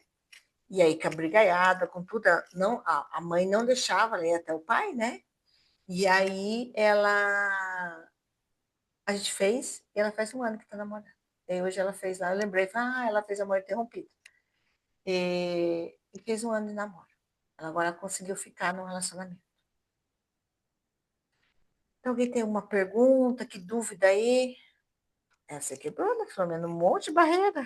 Speaker 1: e aí com a brigaiada, com tudo, não, a mãe não deixava ela ir até o pai, né? E aí a gente fez, e ela faz 1 ano que tá namorando. E hoje ela fez lá, eu lembrei, ela fez amor interrompido. E fez 1 ano de namoro. Ela agora conseguiu ficar num relacionamento. Então, alguém tem uma pergunta, que dúvida aí? Essa quebrou, né, Filomena? Um monte de barreira.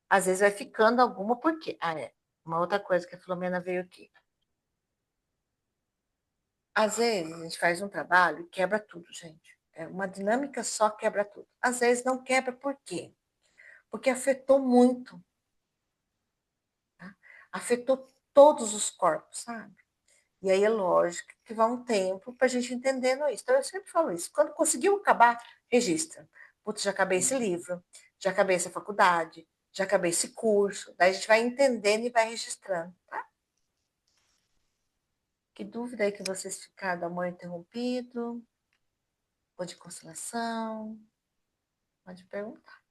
Speaker 1: Às vezes vai ficando alguma, por quê? Ah, é. Uma outra coisa que a Filomena veio aqui. Às vezes a gente faz um trabalho e quebra tudo, gente. É uma dinâmica só quebra tudo. Às vezes não quebra, por quê? Porque afetou muito. Tá? Afetou todos os corpos, sabe? E aí é lógico que vai um tempo para a gente entendendo isso. Então eu sempre falo isso. Quando conseguiu acabar, registra. Putz, já acabei esse livro, já acabei essa faculdade, já acabei esse curso. Daí a gente vai entendendo e vai registrando, tá? Que dúvida aí que vocês ficaram do amor interrompido? Ou de constelação? Pode perguntar.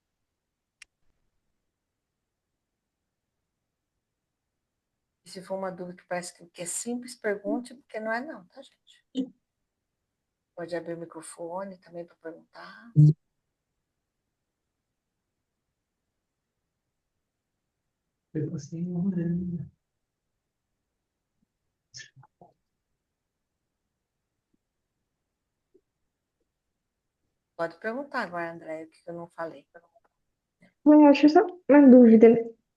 Speaker 1: E se for uma dúvida que parece que é simples, pergunte, porque não é não, tá, gente? Pode abrir o microfone também para perguntar. Pode perguntar agora, André, o que eu não falei.
Speaker 6: Eu acho só uma dúvida.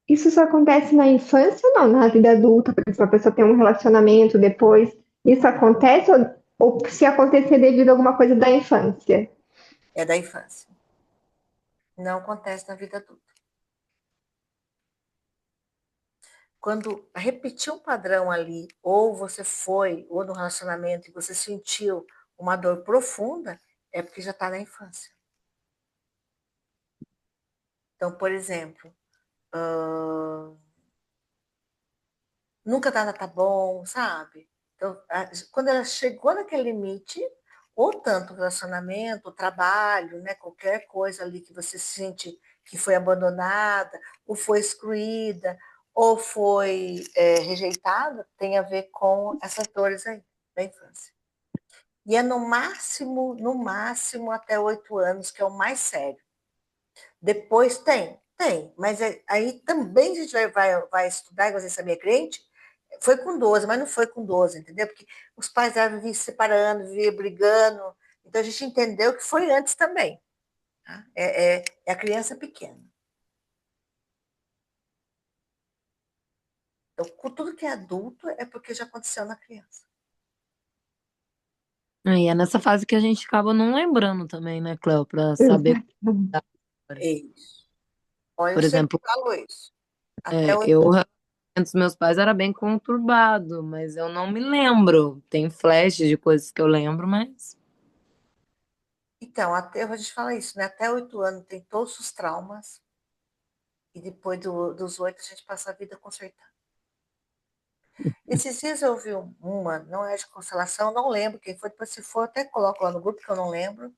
Speaker 6: Isso só acontece na infância ou não? Na vida adulta, por exemplo, a pessoa tem um relacionamento depois. Isso acontece ou se acontecer devido a alguma coisa da infância?
Speaker 1: É da infância. Não acontece na vida adulta. Quando repetiu um padrão ali, ou você foi, ou no relacionamento, e você sentiu uma dor profunda, é porque já está na infância. Então, por exemplo, nunca nada tá bom, sabe? Então, quando ela chegou naquele limite, ou tanto o relacionamento, o trabalho, né, qualquer coisa ali que você sente que foi abandonada, ou foi excluída, ou foi rejeitada, tem a ver com essas dores aí da infância. E é no máximo até 8 anos, que é o mais sério. Depois tem, mas aí também a gente vai estudar, igual você minha crente, foi com 12, mas não foi com 12, entendeu? Porque os pais viviam se separando, viviam brigando, então a gente entendeu que foi antes também. Tá? É a criança pequena. Então, com tudo que é adulto é porque já aconteceu na criança.
Speaker 3: E é nessa fase que a gente acaba não lembrando também, né, Cleo, pra saber.
Speaker 6: Exato.
Speaker 1: É isso. Olha, eu
Speaker 3: Por
Speaker 1: sempre
Speaker 3: exemplo,
Speaker 1: falo isso. Até
Speaker 3: eu,
Speaker 1: 8
Speaker 3: o relacionamento dos meus pais era bem conturbado, mas eu não me lembro. Tem flashes de coisas que eu lembro, mas.
Speaker 1: Então, até eu vou te falar isso, né? Até 8 anos tem todos os traumas, e depois dos 8 a gente passa a vida consertando. Esses dias eu ouvi uma, não é de constelação, não lembro quem foi, depois se for, até coloco lá no grupo, que eu não lembro,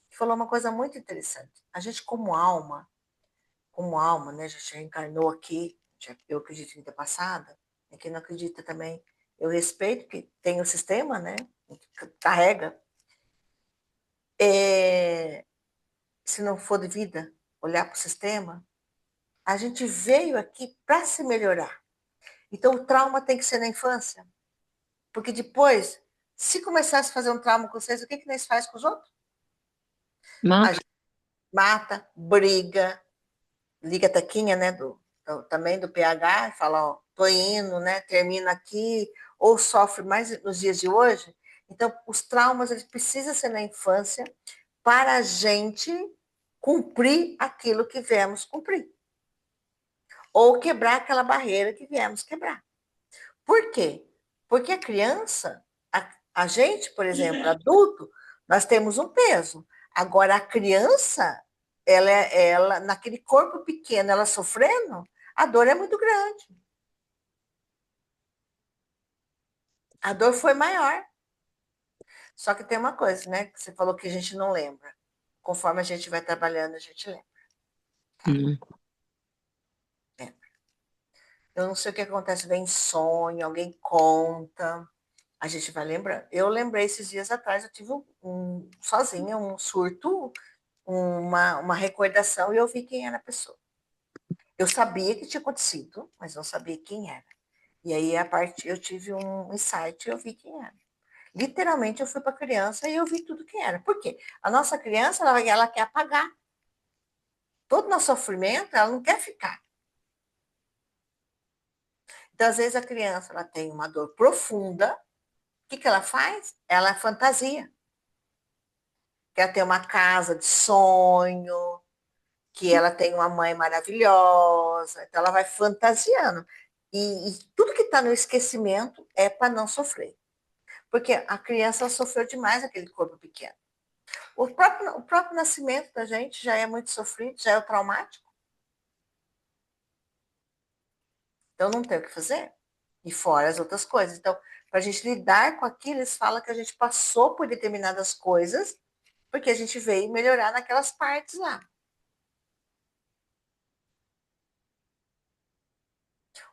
Speaker 1: que falou uma coisa muito interessante. A gente, como alma, né, já reencarnou aqui, eu acredito em vida passada, e quem não acredita também, eu respeito, que tem o sistema, né, que carrega. Se não for de vida, olhar para o sistema, a gente veio aqui para se melhorar. Então, o trauma tem que ser na infância. Porque depois, se começasse a fazer um trauma com vocês, o que nós faz com os outros? A
Speaker 3: Mata.
Speaker 1: gente mata, briga, liga a taquinha, né, também do PH, e fala, ó, tô indo, né, termina aqui, ou sofre mais nos dias de hoje. Então, os traumas, eles precisam ser na infância para a gente cumprir aquilo que viemos cumprir. Ou quebrar aquela barreira que viemos quebrar. Por quê? Porque a criança, a gente, por exemplo, adulto, nós temos um peso. Agora, a criança, ela, naquele corpo pequeno, ela sofrendo, a dor é muito grande. A dor foi maior. Só que tem uma coisa, né? Que você falou que a gente não lembra. Conforme a gente vai trabalhando, a gente lembra.
Speaker 3: Hum.
Speaker 1: É. Eu não sei o que acontece, vem sonho, alguém conta, a gente vai lembrando. Eu lembrei esses dias atrás, eu tive sozinha um surto, uma recordação, e eu vi quem era a pessoa. Eu sabia que tinha acontecido, mas não sabia quem era. E aí, a parte, eu tive um insight e eu vi quem era. Literalmente, eu fui para a criança e eu vi tudo que era. Por quê? A nossa criança, ela quer apagar. Todo nosso sofrimento, ela não quer ficar. Então, às vezes, a criança ela tem uma dor profunda. O que ela faz? Ela fantasia. Quer ter uma casa de sonho, que ela tem uma mãe maravilhosa. Então, ela vai fantasiando. E tudo que está no esquecimento é para não sofrer. Porque a criança sofreu demais aquele corpo pequeno. O próprio nascimento da gente já é muito sofrido, já é o traumático. Então, não tem o que fazer. E fora as outras coisas. Então, para a gente lidar com aquilo, eles falam que a gente passou por determinadas coisas, porque a gente veio melhorar naquelas partes lá.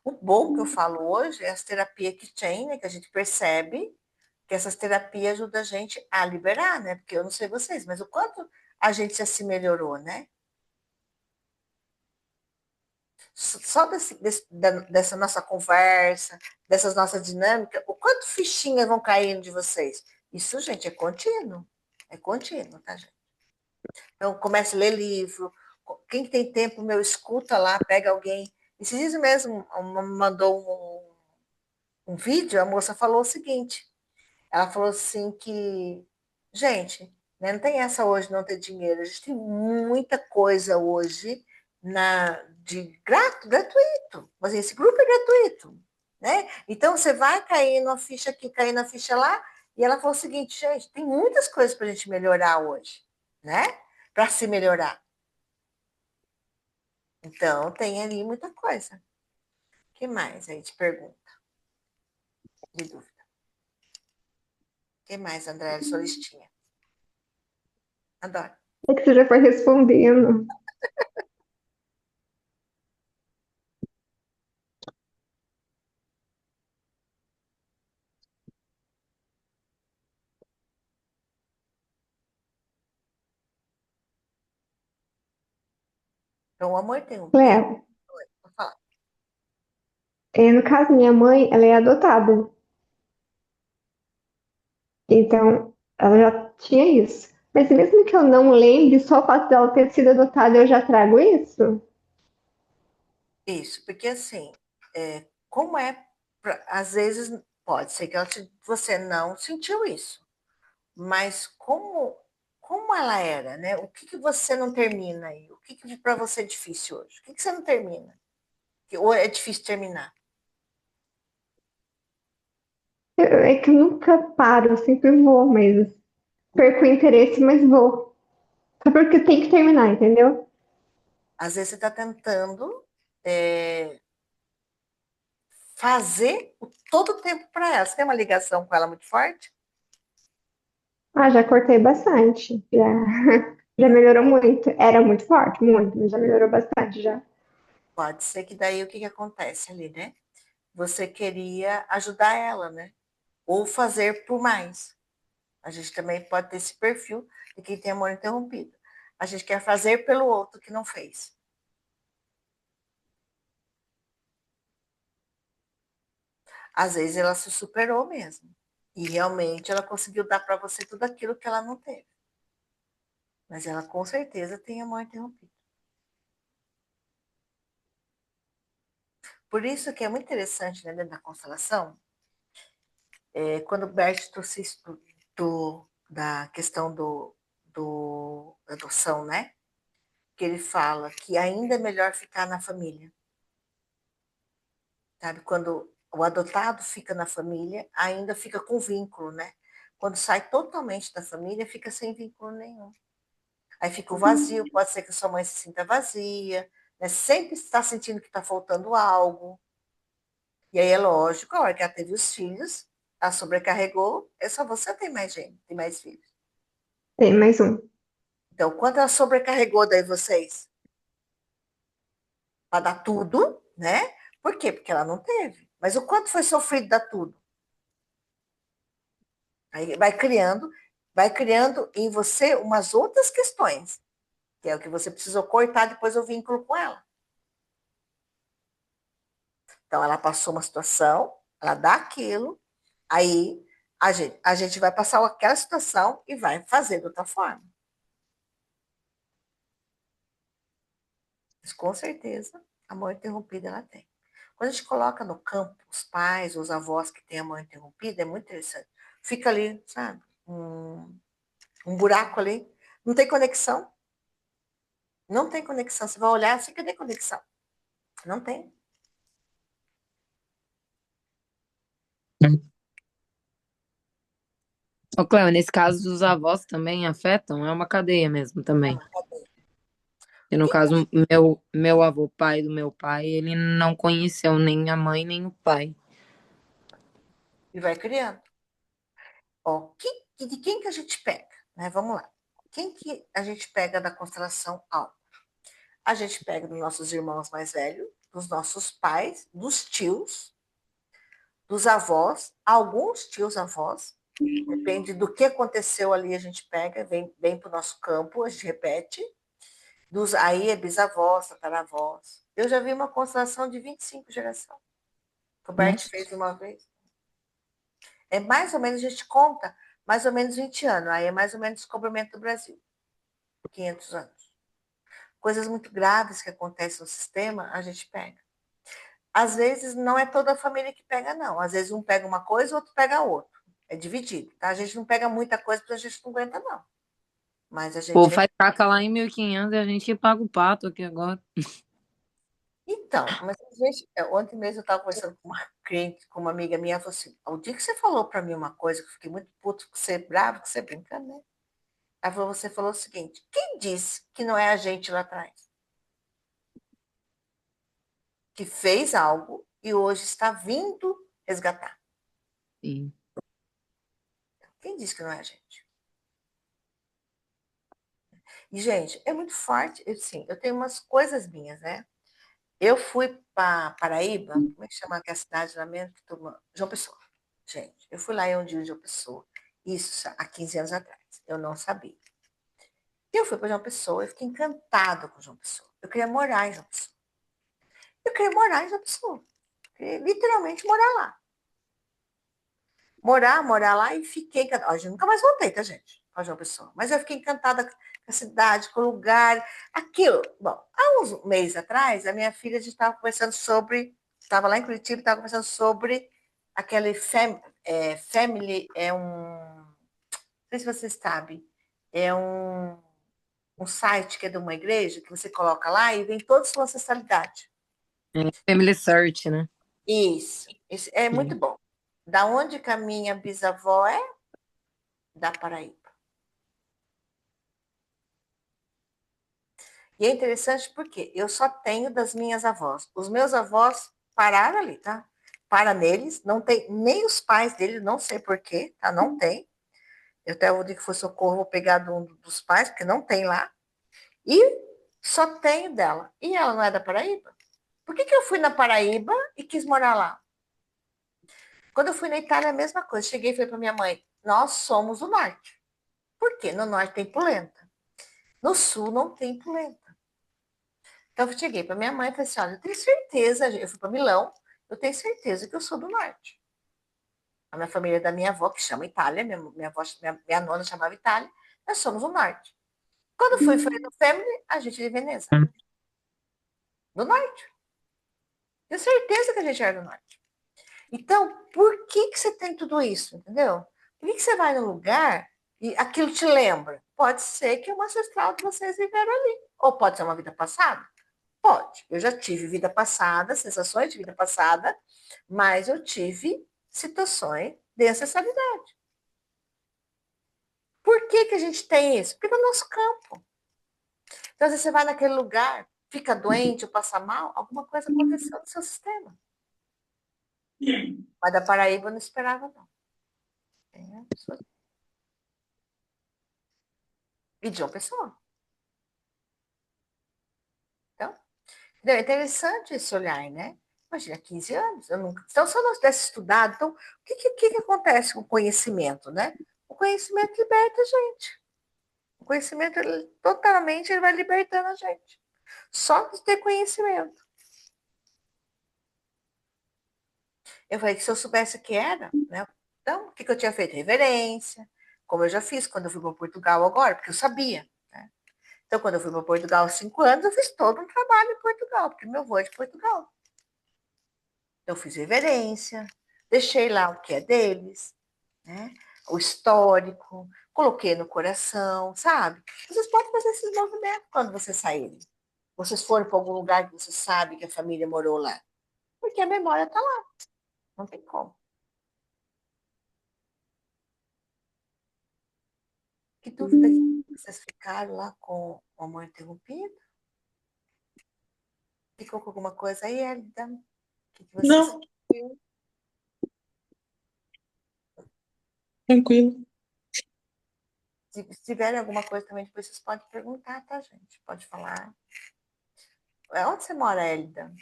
Speaker 1: O bom que eu falo hoje é as terapias que tem, né, que a gente percebe que essas terapias ajudam a gente a liberar, né? Porque eu não sei vocês, mas o quanto a gente já se melhorou, né? Só dessa nossa conversa, dessas nossas dinâmicas, o quanto fichinhas vão caindo de vocês? Isso, gente, é contínuo. É contínuo, tá, gente? Então, comece a ler livro. Quem tem tempo, meu, escuta lá, pega alguém. Esses dias mesmo mandou um vídeo, a moça falou o seguinte, ela falou assim que, gente, né, não tem essa hoje não ter dinheiro, a gente tem muita coisa hoje gratuito, mas esse grupo é gratuito, né? Então você vai cair numa ficha aqui, cair na ficha lá, e ela falou o seguinte, gente, tem muitas coisas para a gente melhorar hoje, né? Para se melhorar. Então tem ali muita coisa. O que mais? Aí te pergunta, de dúvida. O que mais, André, sua listinha? Adoro.
Speaker 6: É que você já foi respondendo.
Speaker 1: Então, o amor interrompido,
Speaker 6: Léo,
Speaker 1: vou falar.
Speaker 6: no caso, minha mãe, ela é adotada. Então, ela já tinha isso. Mas mesmo que eu não lembre, só o fato dela ter sido adotada, eu já trago isso?
Speaker 1: Isso, porque assim, como às vezes pode ser que você não sentiu isso, mas como ela era, né? O que você não termina aí? O que para você é difícil hoje? O que você não termina? Ou é difícil terminar?
Speaker 6: É que eu nunca paro, eu sempre vou, mas perco o interesse, mas vou. Só porque tem que terminar, entendeu?
Speaker 1: Às vezes você está tentando fazer todo o tempo para ela. Você tem uma ligação com ela muito forte?
Speaker 6: Ah, já cortei bastante. Já, já melhorou muito. Era muito forte, muito, mas já melhorou bastante já.
Speaker 1: Pode ser que daí o que acontece ali, né? Você queria ajudar ela, né? Ou fazer por mais. A gente também pode ter esse perfil de quem tem amor interrompido. A gente quer fazer pelo outro que não fez. Às vezes ela se superou mesmo. E realmente ela conseguiu dar para você tudo aquilo que ela não teve. Mas ela com certeza tem amor interrompido. Por isso que é muito interessante, né, dentro da constelação, quando o Bert trouxe isso da questão da adoção, né? Que ele fala que ainda é melhor ficar na família. Sabe? Quando o adotado fica na família, ainda fica com vínculo, né? Quando sai totalmente da família, fica sem vínculo nenhum. Aí fica o vazio, pode ser que a sua mãe se sinta vazia, né? Sempre está sentindo que está faltando algo. E aí é lógico, a hora que ela teve os filhos, a sobrecarregou, é só você tem mais gente, tem mais filhos.
Speaker 6: Tem mais um.
Speaker 1: Então, quando ela sobrecarregou daí vocês, para dar tudo, né? Por quê? Porque ela não teve. Mas o quanto foi sofrido dar tudo? Aí vai criando em você umas outras questões, que é o que você precisou cortar depois o vínculo com ela. Então, ela passou uma situação, ela dá aquilo, aí A gente vai passar aquela situação e vai fazer de outra forma. Mas, com certeza, a mão interrompida ela tem. Quando a gente coloca no campo os pais, os avós que têm a mão interrompida, é muito interessante. Fica ali, sabe? Um buraco ali. Não tem conexão. Não tem conexão. Você vai olhar assim, cadê conexão? Não tem.
Speaker 3: Ô, Cléo, nesse caso, os avós também afetam? É uma cadeia mesmo
Speaker 1: É
Speaker 3: também.
Speaker 1: uma cadeia.
Speaker 3: E no caso, meu avô, pai do meu pai, ele não conheceu nem a mãe nem o pai.
Speaker 1: E vai criando. Ó, de quem que a gente pega? Né? Vamos lá. Quem que a gente pega da constelação Alfa? A gente pega dos nossos irmãos mais velhos, dos nossos pais, dos tios, dos avós, alguns tios-avós. Depende do que aconteceu ali, a gente pega, vem para o nosso campo, a gente repete. Aí é bisavós, tataravós. Eu já vi uma constelação de 25 gerações. O Bert fez uma vez. É mais ou menos, a gente conta, mais ou menos 20 anos. Aí é mais ou menos o descobrimento do Brasil. 500 anos. Coisas muito graves que acontecem no sistema, a gente pega. Às vezes, não é toda a família que pega, não. Às vezes, um pega uma coisa, o outro pega outra. É dividido, tá? A gente não pega muita coisa, porque a gente não aguenta, não. Mas a
Speaker 3: Pô,
Speaker 1: gente...
Speaker 3: faz caca lá em 1500 e a gente paga o pato aqui agora.
Speaker 1: Então, mas a gente... Ontem mesmo eu estava conversando com uma cliente, com uma amiga minha, ela falou assim, o dia que você falou para mim uma coisa, que eu fiquei muito puto com você, bravo, com você brincando, né? Aí você falou o seguinte, quem disse que não é a gente lá atrás? Que fez algo e hoje está vindo resgatar.
Speaker 3: Sim.
Speaker 1: Quem disse que não é a gente? E, gente, é muito forte. Eu tenho umas coisas minhas, né? Eu fui para Paraíba, como é que chama aquela cidade lá mesmo? João Pessoa. Gente, eu fui lá em um dia de João Pessoa. Isso há 15 anos atrás. Eu não sabia. E eu fui para João Pessoa, eu fiquei encantada com João Pessoa. Eu queria morar em João Pessoa. Eu queria morar em João Pessoa. Eu queria literalmente morar lá. Morar lá e fiquei encantada. Eu nunca mais voltei, tá, gente? Para João Pessoa. Mas eu fiquei encantada com a cidade, com o lugar. Aquilo. Bom, há uns meses atrás, a minha filha, a gente estava conversando sobre. Estava lá em Curitiba, estava conversando sobre aquele Family. Não sei se você sabe. É um site que é de uma igreja, que você coloca lá e vem toda a sua ancestralidade.
Speaker 3: Family Search, né?
Speaker 1: Isso é muito
Speaker 3: Sim.
Speaker 1: bom. Da onde que a minha bisavó é? Da Paraíba. E é interessante porque eu só tenho das minhas avós. Os meus avós pararam ali, tá? Para neles, não tem nem os pais deles, não sei porquê, tá? Não tem. Eu até vou dizer que foi socorro, vou pegar dos pais, porque não tem lá. E só tenho dela. E ela não é da Paraíba? Por que eu fui na Paraíba e quis morar lá? Quando eu fui na Itália, a mesma coisa. Cheguei e falei para minha mãe: nós somos do norte. Por quê? No norte tem polenta. No sul não tem polenta. Então eu cheguei para minha mãe e falei assim: olha, eu tenho certeza, eu fui para Milão, eu tenho certeza que eu sou do norte. A minha família é da minha avó, que chama Itália, minha nona chamava Itália, nós somos do norte. Quando foi no Family, a gente é de Veneza. Do norte. Tenho certeza que a gente era do norte. Então, por que você tem tudo isso, entendeu? Por que você vai no lugar e aquilo te lembra? Pode ser que uma ancestral que vocês viveram ali. Ou pode ser uma vida passada. Pode. Eu já tive vida passada, sensações de vida passada, mas eu tive situações de ancestralidade. Por que a gente tem isso? Porque é o nosso campo. Então, às vezes você vai naquele lugar, fica doente ou passa mal, alguma coisa aconteceu no seu sistema. Mas da Paraíba eu não esperava, não. E de uma pessoa. Então, é interessante esse olhar, né? Imagina, 15 anos. Eu nunca... Então, se eu não tivesse estudado, então, o que acontece com o conhecimento, né? O conhecimento liberta a gente. O conhecimento, totalmente, ele vai libertando a gente. Só de ter conhecimento. Eu falei que se eu soubesse o que era, né? Então, o que eu tinha feito? Reverência, como eu já fiz quando eu fui para Portugal agora, porque eu sabia, né? Então, quando eu fui para Portugal há 5 anos, eu fiz todo um trabalho em Portugal, porque meu avô é de Portugal. Eu fiz reverência, deixei lá o que é deles, né? O histórico, coloquei no coração, sabe? Vocês podem fazer esses movimentos quando vocês saírem. Vocês forem para algum lugar que você sabe que a família morou lá. Porque a memória está lá, não tem como. Que dúvida que vocês ficaram lá com o amor interrompido? Ficou com alguma coisa aí, Elida? O que vocês...
Speaker 2: Não, tranquilo.
Speaker 1: Se tiverem alguma coisa também, depois vocês podem perguntar, tá, gente? Pode falar. Onde você mora, Elida?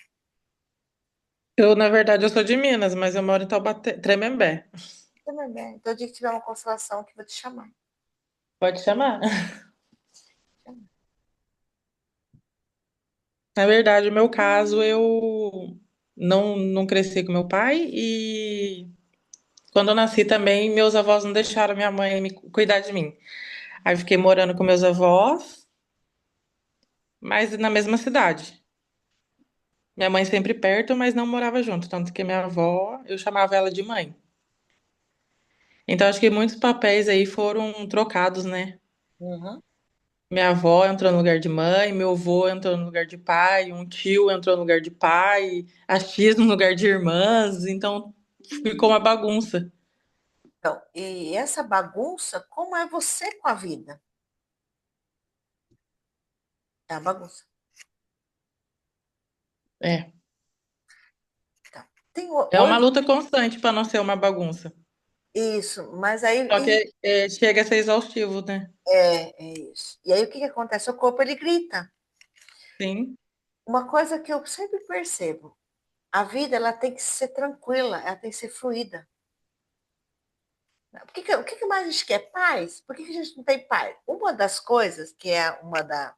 Speaker 2: Eu, na verdade, eu sou de Minas, mas eu moro em Taubaté, Tremembé.
Speaker 1: Também, né? Então, o dia que tiver uma constelação, que eu vou te chamar.
Speaker 2: Pode chamar. Na verdade, o meu caso, eu não cresci com meu pai e quando eu nasci também, meus avós não deixaram minha mãe me cuidar de mim. Aí eu fiquei morando com meus avós, mas na mesma cidade. Minha mãe sempre perto, mas não morava junto, tanto que minha avó, eu chamava ela de mãe. Então acho que muitos papéis aí foram trocados, né?
Speaker 1: Uhum.
Speaker 2: Minha avó entrou no lugar de mãe, meu avô entrou no lugar de pai, um tio entrou no lugar de pai, as tias no lugar de irmãs, então ficou uma bagunça.
Speaker 1: Então, e essa bagunça, como é você com a vida? É uma bagunça.
Speaker 2: É,
Speaker 1: Então, tem
Speaker 2: é uma
Speaker 1: hoje
Speaker 2: luta constante para não ser uma bagunça.
Speaker 1: isso, mas aí
Speaker 2: Só que chega a ser exaustivo, né?
Speaker 1: é isso. E aí o que que acontece? O corpo ele grita.
Speaker 2: Sim,
Speaker 1: Uma coisa que eu sempre percebo, a vida ela tem que ser tranquila, ela tem que ser fluida. O que que mais a gente quer? Paz? Por que que a gente não tem paz? Uma das coisas, que é uma da-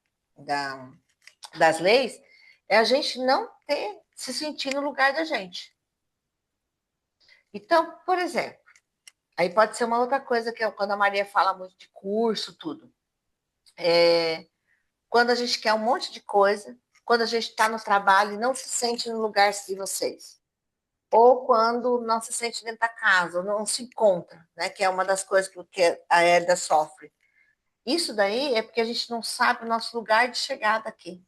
Speaker 1: das leis, é a gente não ter, se sentir no lugar da gente. Então, por exemplo, aí pode ser uma outra coisa que é quando a Maria fala muito de curso, tudo. É, quando a gente quer um monte de coisa, quando a gente está no trabalho e não se sente no lugar de vocês. Ou quando não se sente dentro da casa, ou não se encontra, né? Que é uma das coisas que a Herda sofre. Isso daí é porque a gente não sabe o nosso lugar de chegada aqui.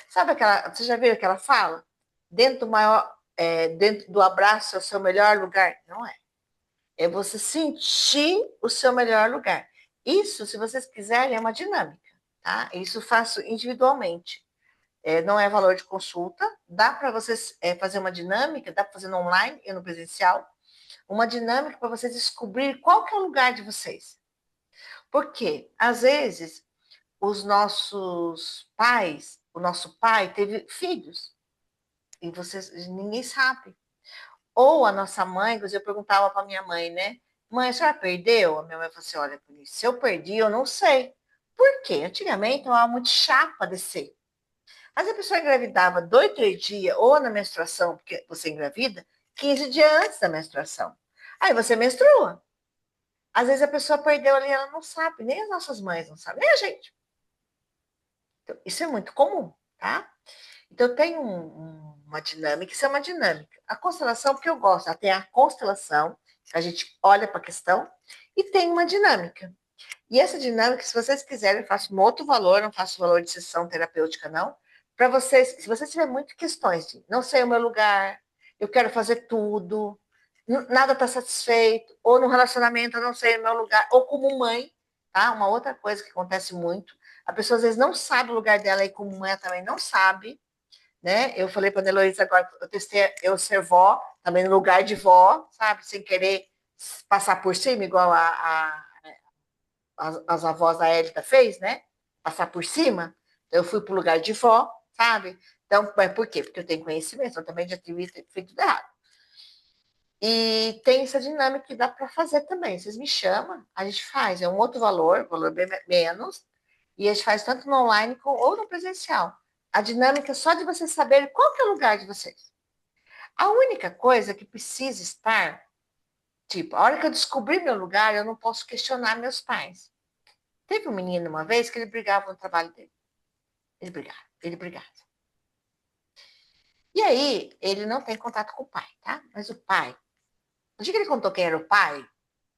Speaker 1: Sabe aquela. Você já viu aquela fala? Dentro do abraço é o seu melhor lugar? Não é. É você sentir o seu melhor lugar. Isso, se vocês quiserem, é uma dinâmica, tá? Isso eu faço individualmente. Não é valor de consulta. Dá para vocês fazer uma dinâmica, dá para fazer no online e no presencial. Uma dinâmica para vocês descobrir qual que é o lugar de vocês. Porque, às vezes, os nossos pais, o nosso pai teve filhos e vocês, ninguém sabe. Ou a nossa mãe, eu perguntava para minha mãe, né? Mãe, a senhora perdeu? A minha mãe falou assim: olha, se eu perdi, eu não sei. Por quê? Antigamente eu era muito chata para descer. Mas a pessoa engravidava 2, 3 dias, ou na menstruação, porque você engravida, 15 dias antes da menstruação. Aí você menstrua. Às vezes a pessoa perdeu ali, ela não sabe, nem as nossas mães não sabem, nem a gente. Então, isso é muito comum, tá? Então tem uma dinâmica, isso é uma dinâmica. A constelação, porque eu gosto, tem a constelação, a gente olha para a questão, e tem uma dinâmica. E essa dinâmica, se vocês quiserem, eu faço um outro valor, não faço valor de sessão terapêutica, não. Para vocês, se vocês tiverem muitas questões de não sei o meu lugar, eu quero fazer tudo, nada está satisfeito, ou no relacionamento eu não sei o meu lugar, ou como mãe, tá? Uma outra coisa que acontece muito, a pessoa às vezes não sabe o lugar dela e como mãe ela também não sabe, né? Eu falei para a Heloísa agora, eu testei eu ser vó, também no lugar de vó, sabe? Sem querer passar por cima, igual as avós da Élita fez, né? Passar por cima. Então, eu fui para o lugar de vó, sabe? Então, por quê? Porque eu tenho conhecimento, eu também já tive feito tudo errado. E tem essa dinâmica que dá para fazer também. Vocês me chamam, a gente faz. É um outro valor bem menos, e a gente faz tanto no online ou no presencial. A dinâmica é só de vocês saberem qual que é o lugar de vocês. A única coisa que precisa estar Tipo, a hora que eu descobri meu lugar, eu não posso questionar meus pais. Teve um menino uma vez que ele brigava no trabalho dele. Ele brigava. E aí, ele não tem contato com o pai, tá? Mas o pai, no dia que ele contou quem era o pai,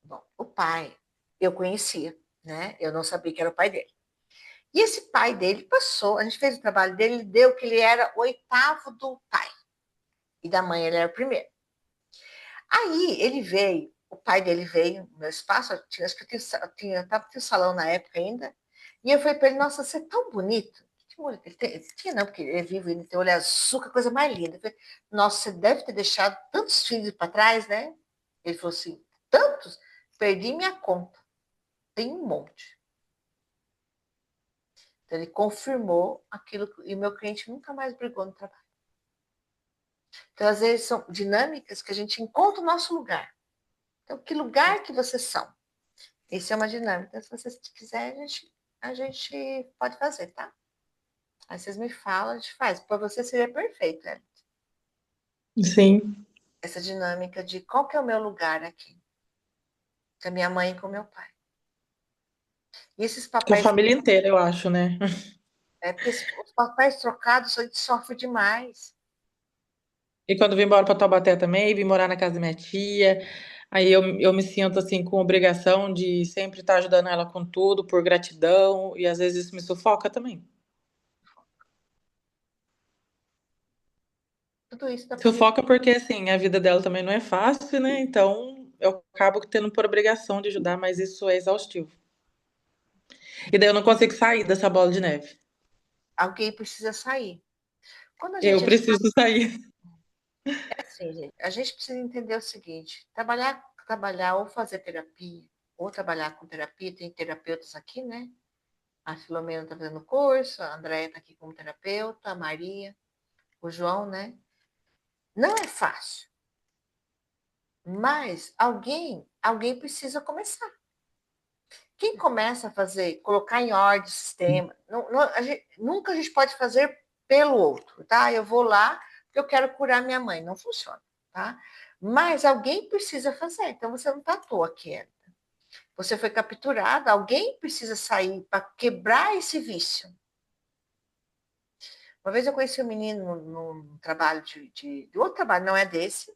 Speaker 1: bom, o pai eu conhecia, né? Eu não sabia que era o pai dele. E esse pai dele passou, a gente fez o trabalho dele, ele deu que ele era o oitavo do pai. E da mãe ele era o primeiro. Aí ele veio, o pai dele veio no meu espaço, acho que tinha o salão na época ainda, e eu falei para ele, nossa, você é tão bonito. Ele tinha, não, porque ele é vivo, ele tem olho azul, que coisa mais linda. Eu falei, nossa, você deve ter deixado tantos filhos para trás, né? Ele falou assim, tantos? Perdi minha conta. Tem um monte. Então, ele confirmou aquilo, e o meu cliente nunca mais brigou no trabalho. Então, às vezes, são dinâmicas que a gente encontra o nosso lugar. Então, que lugar que vocês são? Isso é uma dinâmica. Se vocês quiserem, a gente pode fazer, tá? Aí vocês me falam, a gente faz. Para você seria perfeito, né?
Speaker 2: Sim.
Speaker 1: Essa dinâmica de qual que é o meu lugar aqui. Com a minha mãe e com o meu pai. E esses
Speaker 2: Com a
Speaker 1: papéis...
Speaker 2: família inteira, eu acho, né?
Speaker 1: É porque os papéis trocados, a gente sofre demais.
Speaker 2: E quando vim embora para Taubaté também, vim morar na casa da minha tia. Aí eu me sinto assim com obrigação de sempre estar ajudando ela com tudo, por gratidão, e às vezes isso me sufoca também.
Speaker 1: Tudo isso dá para gente.
Speaker 2: Sufoca porque assim, a vida dela também não é fácil, né? Então eu acabo tendo por obrigação de ajudar, mas isso é exaustivo. E daí eu não consigo sair dessa bola de neve.
Speaker 1: Alguém precisa sair. Quando a
Speaker 2: Eu
Speaker 1: gente
Speaker 2: preciso sair.
Speaker 1: é assim, gente, a gente precisa entender o seguinte: trabalhar ou fazer terapia, ou trabalhar com terapia, tem terapeutas aqui, né? A Filomena está fazendo curso, a Andréia está aqui como terapeuta, a Maria, o João, né? Não é fácil, mas alguém precisa começar. Quem começa a fazer, colocar em ordem o sistema, nunca a gente pode fazer pelo outro, tá? Eu vou lá porque eu quero curar minha mãe, não funciona, tá? Mas alguém precisa fazer, então você não está à toa quieta. Você foi capturado, alguém precisa sair para quebrar esse vício. Uma vez eu conheci um menino num trabalho de outro trabalho, não é desse,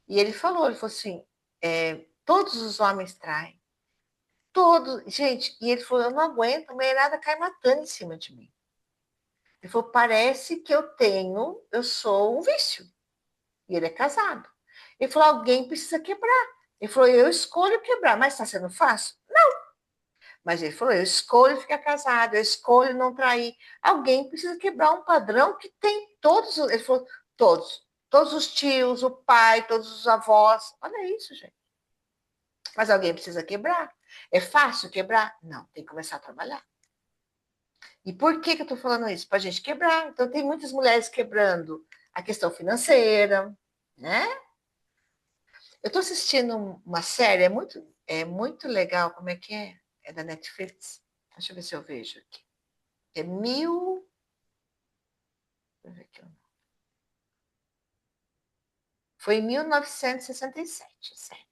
Speaker 1: e ele falou assim, todos os homens traem, todos, gente, e ele falou, eu não aguento, a mulherada cai matando em cima de mim. Ele falou, parece que eu sou um vício, e ele é casado. Ele falou, alguém precisa quebrar. Ele falou, eu escolho quebrar, mas está sendo fácil? Mas ele falou, eu escolho ficar casado, eu escolho não trair. Alguém precisa quebrar um padrão que tem todos, ele falou, todos os tios, o pai, todos os avós. Olha isso, gente. Mas alguém precisa quebrar. É fácil quebrar? Não, tem que começar a trabalhar. E por que eu estou falando isso? Para a gente quebrar. Então, tem muitas mulheres quebrando a questão financeira, né? Eu estou assistindo uma série, é muito legal, como é que é? É da Netflix. Deixa eu ver se eu vejo aqui. É mil. Deixa eu ver aqui. Foi em 1967, sério.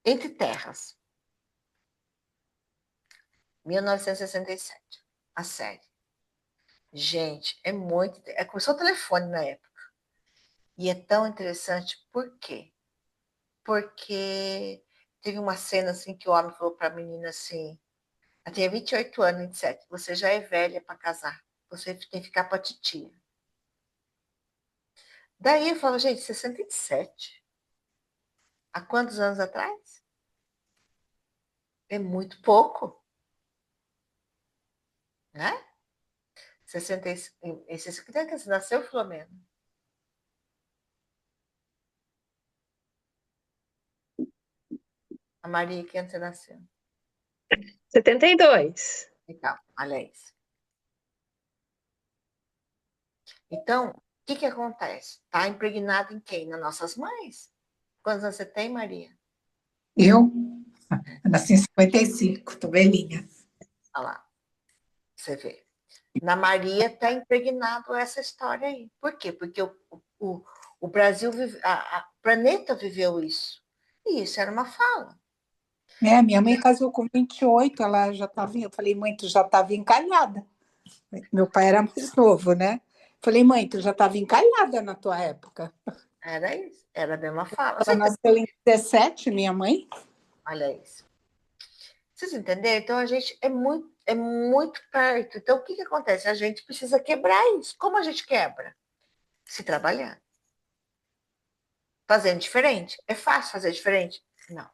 Speaker 1: Entre Terras. 1967. A série. Gente, é muito. Começou o telefone na época. E é tão interessante, por quê? Porque teve uma cena assim que o homem falou para a menina assim: ela tinha 28 anos, 27. Você já é velha para casar. Você tem que ficar para titia. Daí eu falo, gente, 67. Há quantos anos atrás? É muito pouco, né? 65, em 60 que você nasceu, Filomena? A Maria, que ano você nasceu?
Speaker 6: 72.
Speaker 1: Então, olha isso. Então, o que acontece? Está impregnado em quem? Nas nossas mães. Quantos anos você tem, Maria?
Speaker 4: Eu nasci em 55, tô velhinha.
Speaker 1: Olha lá, você vê. Na Maria está impregnado essa história aí. Por quê? Porque o Brasil planeta viveu isso. E isso era uma fala.
Speaker 4: Minha mãe casou com 28, ela já estava. Eu falei, mãe, tu já estava encalhada. Meu pai era mais novo, né? Falei, mãe, tu já estava encalhada na tua época.
Speaker 1: Era isso, era a mesma fala.
Speaker 4: Ela nasceu em 17, minha mãe.
Speaker 1: Olha isso. Vocês entenderam? Então a gente é muito perto. Então o que acontece? A gente precisa quebrar isso. Como a gente quebra? Se trabalhar. Fazendo diferente. É fácil fazer diferente? Não.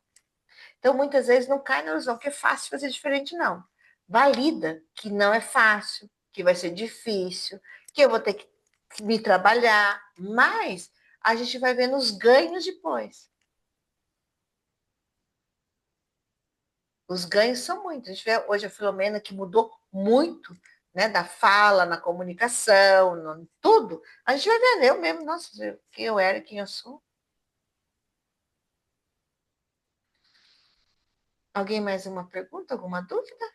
Speaker 1: Então muitas vezes não cai na ilusão que é fácil fazer diferente, não. Valida que não é fácil, que vai ser difícil, que eu vou ter que me trabalhar, mas a gente vai vendo os ganhos depois. Os ganhos são muitos. A gente vê hoje a Filomena que mudou muito, né, da fala, na comunicação, tudo. A gente vai vendo, eu mesmo, nossa, quem eu era, quem eu sou. Alguém mais uma pergunta, alguma dúvida?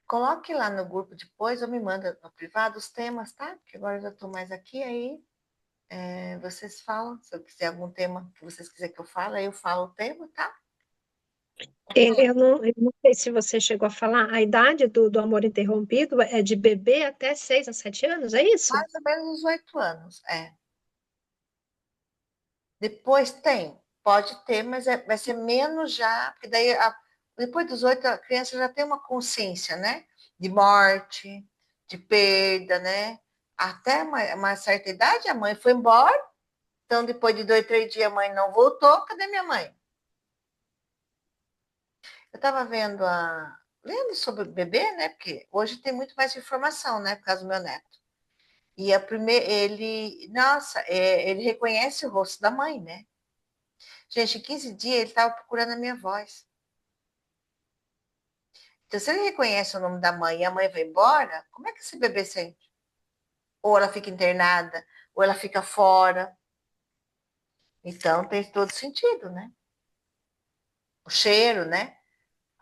Speaker 1: Coloque lá no grupo depois ou me manda no privado os temas, tá? Porque agora eu já estou mais aqui, aí vocês falam. Se eu quiser algum tema que vocês quiserem que eu fale, aí eu falo o tema, tá?
Speaker 7: Eu não sei se você chegou a falar, a idade do amor interrompido é de bebê até 6 a 7 anos, é isso?
Speaker 1: Mais ou menos uns 8 anos, Depois pode ter, mas vai ser menos já, porque daí depois dos 8 a criança já tem uma consciência, né? De morte, de perda, né? Até uma certa idade a mãe foi embora, então depois de 2, 3 dias a mãe não voltou, cadê minha mãe? Eu estava lendo sobre o bebê, né? Porque hoje tem muito mais informação, né? Por causa do meu neto. E ele reconhece o rosto da mãe, né? Gente, em 15 dias ele estava procurando a minha voz. Então, se ele reconhece o nome da mãe e a mãe vai embora, como é que esse bebê sente? Ou ela fica internada, ou ela fica fora. Então, tem todo sentido, né? O cheiro, né?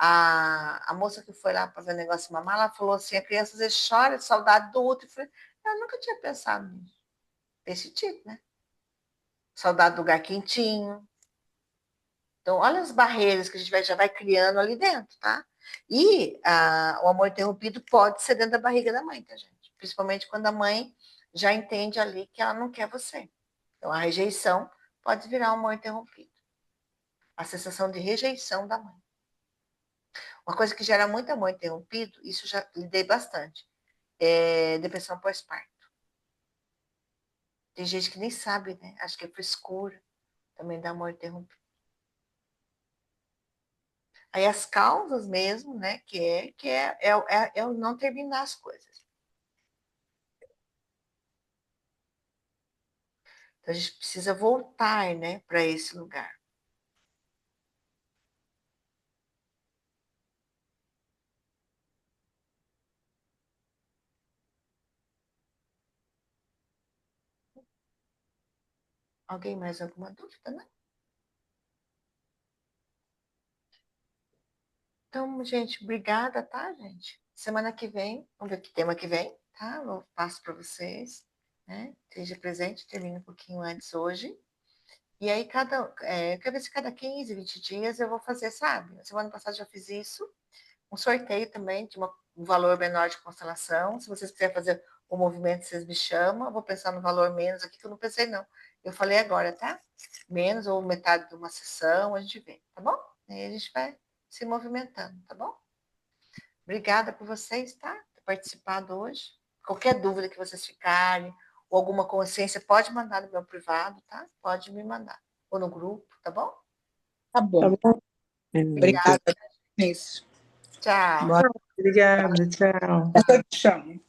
Speaker 1: A moça que foi lá para ver o negócio de mamar, ela falou assim, a criança às vezes chora de saudade do útero. Eu falei, eu nunca tinha pensado nisso. Desse tipo, né? Saudade do lugar quentinho. Então, olha as barreiras que a gente já vai criando ali dentro, tá? E o amor interrompido pode ser dentro da barriga da mãe, tá, gente? Principalmente quando a mãe já entende ali que ela não quer você. Então, a rejeição pode virar um amor interrompido. A sensação de rejeição da mãe. Uma coisa que gera muito amor interrompido, isso já lidei bastante, é depressão pós-parto. Tem gente que nem sabe, né? Acho que é frescura, também dá amor interrompido. Aí as causas mesmo, né? É o não terminar as coisas. Então a gente precisa voltar, né, para esse lugar. Alguém mais alguma dúvida, né? Então, gente, obrigada, tá, gente? Semana que vem, vamos ver que tema que vem, tá? Eu passo para vocês, né? Esteja presente, termina um pouquinho antes hoje. E aí, eu quero ver se cada 15, 20 dias eu vou fazer, sabe? Semana passada já fiz isso. Um sorteio também de um valor menor de constelação. Se vocês quiserem fazer o movimento, vocês me chamam. Eu vou pensar no valor menos aqui, que eu não pensei, não. Eu falei agora, tá? Menos ou metade de uma sessão, a gente vê, tá bom? E aí a gente vai se movimentando, tá bom? Obrigada por vocês, tá? Ter participado hoje. Qualquer dúvida que vocês ficarem, ou alguma consciência, pode mandar no meu privado, tá? Pode me mandar. Ou no grupo, tá bom?
Speaker 4: Tá
Speaker 7: Tá
Speaker 4: bom.
Speaker 7: bom?
Speaker 4: Obrigada. Isso.
Speaker 1: Tchau.
Speaker 4: Boa
Speaker 2: Obrigada, tchau.
Speaker 4: noite, eu te chamo.